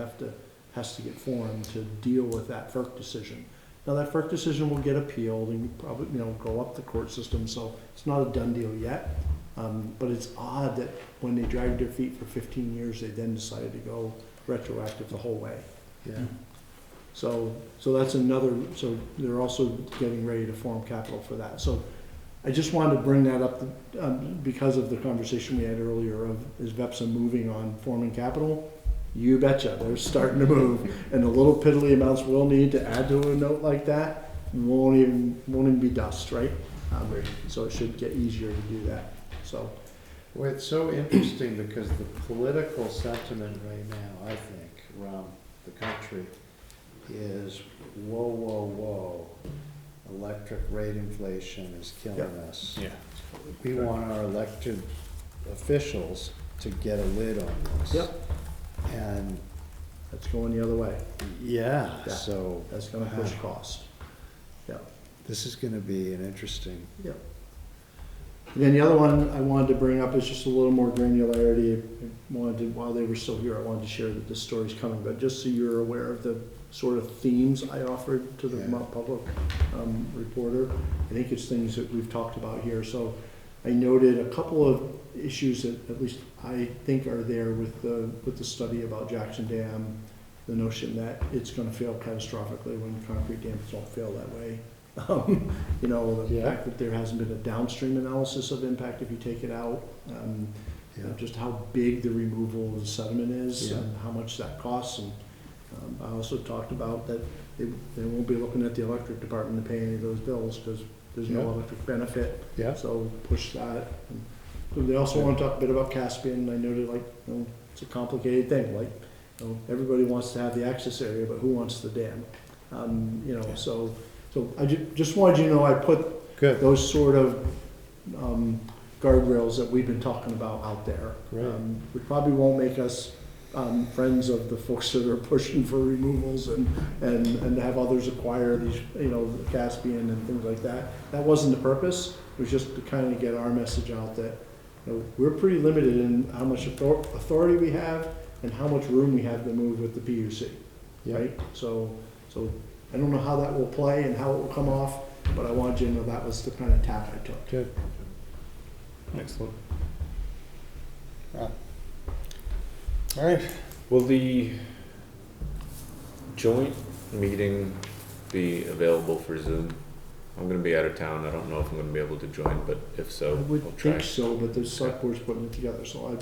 S4: has to get formed to deal with that FERC decision. Now, that FERC decision will get appealed and probably, go up the court system, so it's not a done deal yet. But it's odd that when they dragged their feet for 15 years, they then decided to go retroactive the whole way.
S2: Yeah.
S4: So that's another, so they're also getting ready to form capital for that. So I just wanted to bring that up because of the conversation we had earlier of, is VEPSA moving on forming capital? You betcha, they're starting to move. And the little piddly amounts we'll need to add to a note like that won't even be dust, right? So it should get easier to do that, so.
S2: Well, it's so interesting because the political sentiment right now, I think, around the country is, whoa, whoa, whoa, electric rate inflation is killing us.
S8: Yeah.
S2: We want our elected officials to get a lid on this.
S4: Yep.
S2: And,
S4: That's going the other way.
S2: yeah,
S4: Yeah.
S2: so
S4: That's gonna push cost. Yeah.
S2: this is gonna be an interesting,
S4: Yeah. And then the other one I wanted to bring up is just a little more granularity. While they were still here, I wanted to share that this story's coming, but just so you're aware of the sort of themes I offered to the
S2: Yeah.
S4: Vermont Public Reporter. I think it's things that we've talked about here. So I noted a couple of issues that at least I think are there with the study about Jackson Dam, the notion that it's gonna fail catastrophically when concrete dams don't fail that way. The
S2: Yeah.
S4: fact that there hasn't been a downstream analysis of impact if you take it out.
S2: yeah.
S4: Just how big the removal of the sediment is
S2: Yeah.
S4: and how much that costs. And I also talked about that they won't be looking at the electric department to pay any of those bills because there's no
S2: Yeah.
S4: electric benefit.
S2: Yeah.
S4: So push that. And so they also want to talk a bit about Caspian. I noted it's a complicated thing. Everybody wants to have the access area, but who wants the dam? So I just wanted you to know I put
S2: Good.
S4: those sort of guardrails that we've been talking about out there.
S2: Great.
S4: We probably won't make us friends of the folks that are pushing for removals and to have others acquire these, the Caspian and things like that. That wasn't the purpose. It was just to kind of get our message out that we're pretty limited in how much authority we have and how much room we have to move with the PUC,
S2: Yeah.
S4: right? So I don't know how that will play and how it will come off, but I wanted you to know that was the kind of tack I took.
S2: Good.
S1: Excellent. All right.
S7: Will the joint meeting be available for Zoom? I'm gonna be out of town. I don't know if I'm gonna be able to join, but if so,
S4: I
S7: I'll
S4: would
S7: try.
S4: think so, but the select board's putting it together, so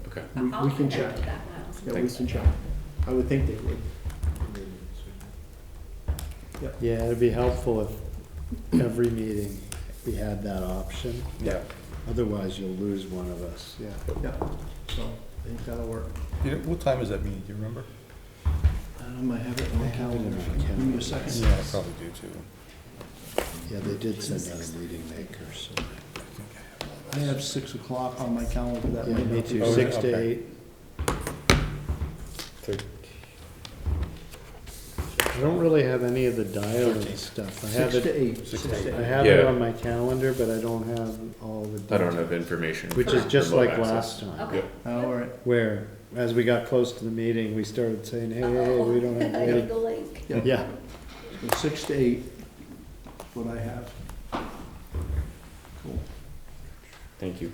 S7: Okay.
S4: we can check.
S6: That, Miles.
S4: Yeah, we
S7: Thanks.
S4: can check. I would think they would.
S2: Yeah, it'd be helpful if every meeting we had that option.
S1: Yeah.
S2: Otherwise, you'll lose one of us, yeah.
S4: Yeah, so I think that'll work.
S1: What time is that meeting? Do you remember?
S4: I have it in my
S2: I have it in
S4: calendar.
S2: my
S4: Give me
S2: calendar.
S4: a second.
S1: Yeah, I probably do too.
S2: Yeah, they did send out a meeting maker, so.
S4: I have 6 o'clock on my calendar that
S2: Yeah,
S4: might
S2: me
S4: not be.
S2: too,
S1: Oh,
S2: 6 to
S1: okay.
S2: 8. I don't really have any of the dial-in stuff. I have
S4: 6 to
S2: it,
S4: 8.
S1: 6 to 8.
S2: I have it
S7: Yeah.
S2: on my calendar, but I don't have all the
S7: I don't
S2: details.
S7: have information.
S2: Which
S7: for
S2: is just
S7: remote
S2: like
S7: access.
S2: last time,
S6: Okay.
S4: All right.
S2: where, as we got close to the meeting, we started saying, hey, we don't have
S6: I need
S2: ready.
S6: the link.
S2: Yeah,
S4: So 6 to 8 is what I have. Cool.
S7: Thank you.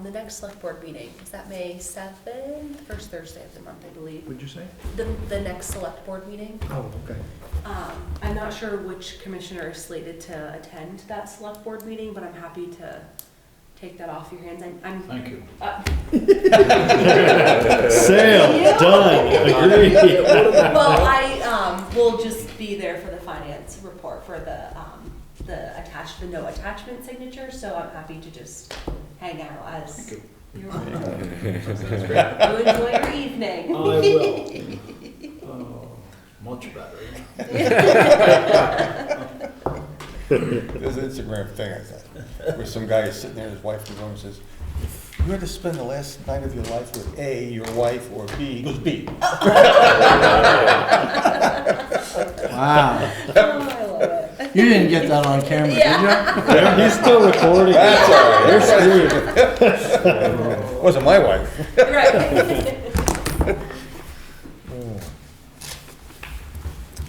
S6: The next select board meeting, is that May 7th, first Thursday of the month, I believe?
S4: What'd you say?
S6: The next select board meeting.
S4: Oh, okay.
S6: I'm not sure which commissioner is slated to attend that select board meeting, but I'm happy to take that off your hands. I'm.
S9: Thank you.
S2: sale, done, agreed.
S6: Well, I will will just be there for the finance report for the no attachment signature, so I'm happy to just hang out as you're welcome. You enjoy your evening.
S2: I will.
S9: Oh, much better.
S1: There's an Instagram thing, I thought, where some guy is sitting there, his wife comes over and says, "If you had to spend the last night of your life with A, your wife, or B," he goes, "B."
S2: Wow.
S6: Oh, I love it.
S4: You didn't get that on camera, did
S6: Yeah.
S4: you?
S10: He's still recording.
S1: That's all right.
S10: You're screwed.
S1: Wasn't my wife.
S6: Right.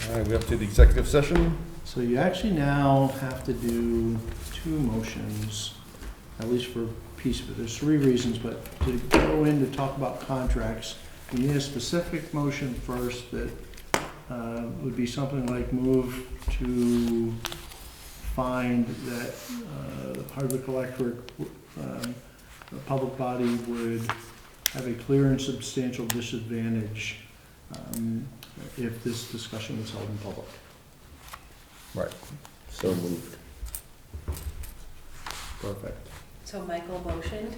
S1: All right, we up to the executive session.
S4: So you actually now have to do 2 motions, at least for a piece of it. There's 3 reasons, but to go in to talk about contracts, you need a specific motion first that would be something like move to find that Hardwick Electric, the public body would have a clear and substantial disadvantage if this discussion was held in public.
S1: Right.
S10: So moved.
S4: Perfect.
S6: So Michael motioned?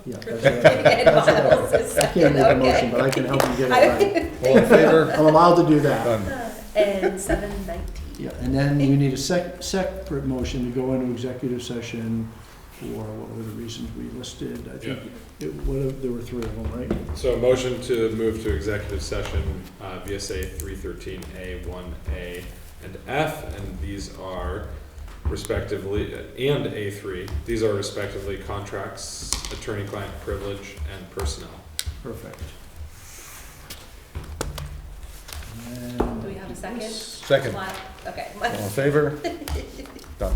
S4: Yeah,
S6: And Miles is
S4: I can't
S6: second,
S4: make a motion,
S6: okay.
S4: but I can help you get it right.
S1: All in favor?
S4: I'm allowed to do that.
S1: Done.
S6: And 7:19.
S4: Yeah, and then you need a separate motion to go into executive session for, what were the reasons we listed? I think there were 3 of them, right?
S8: So a motion to move to executive session, VSA 313A, 1A, and F, and these are respectively, and A3, these are respectively contracts, attorney-client privilege, and personnel.
S4: Perfect.
S6: Do we have a second?
S1: Second.
S6: Okay.
S1: All in favor? Done.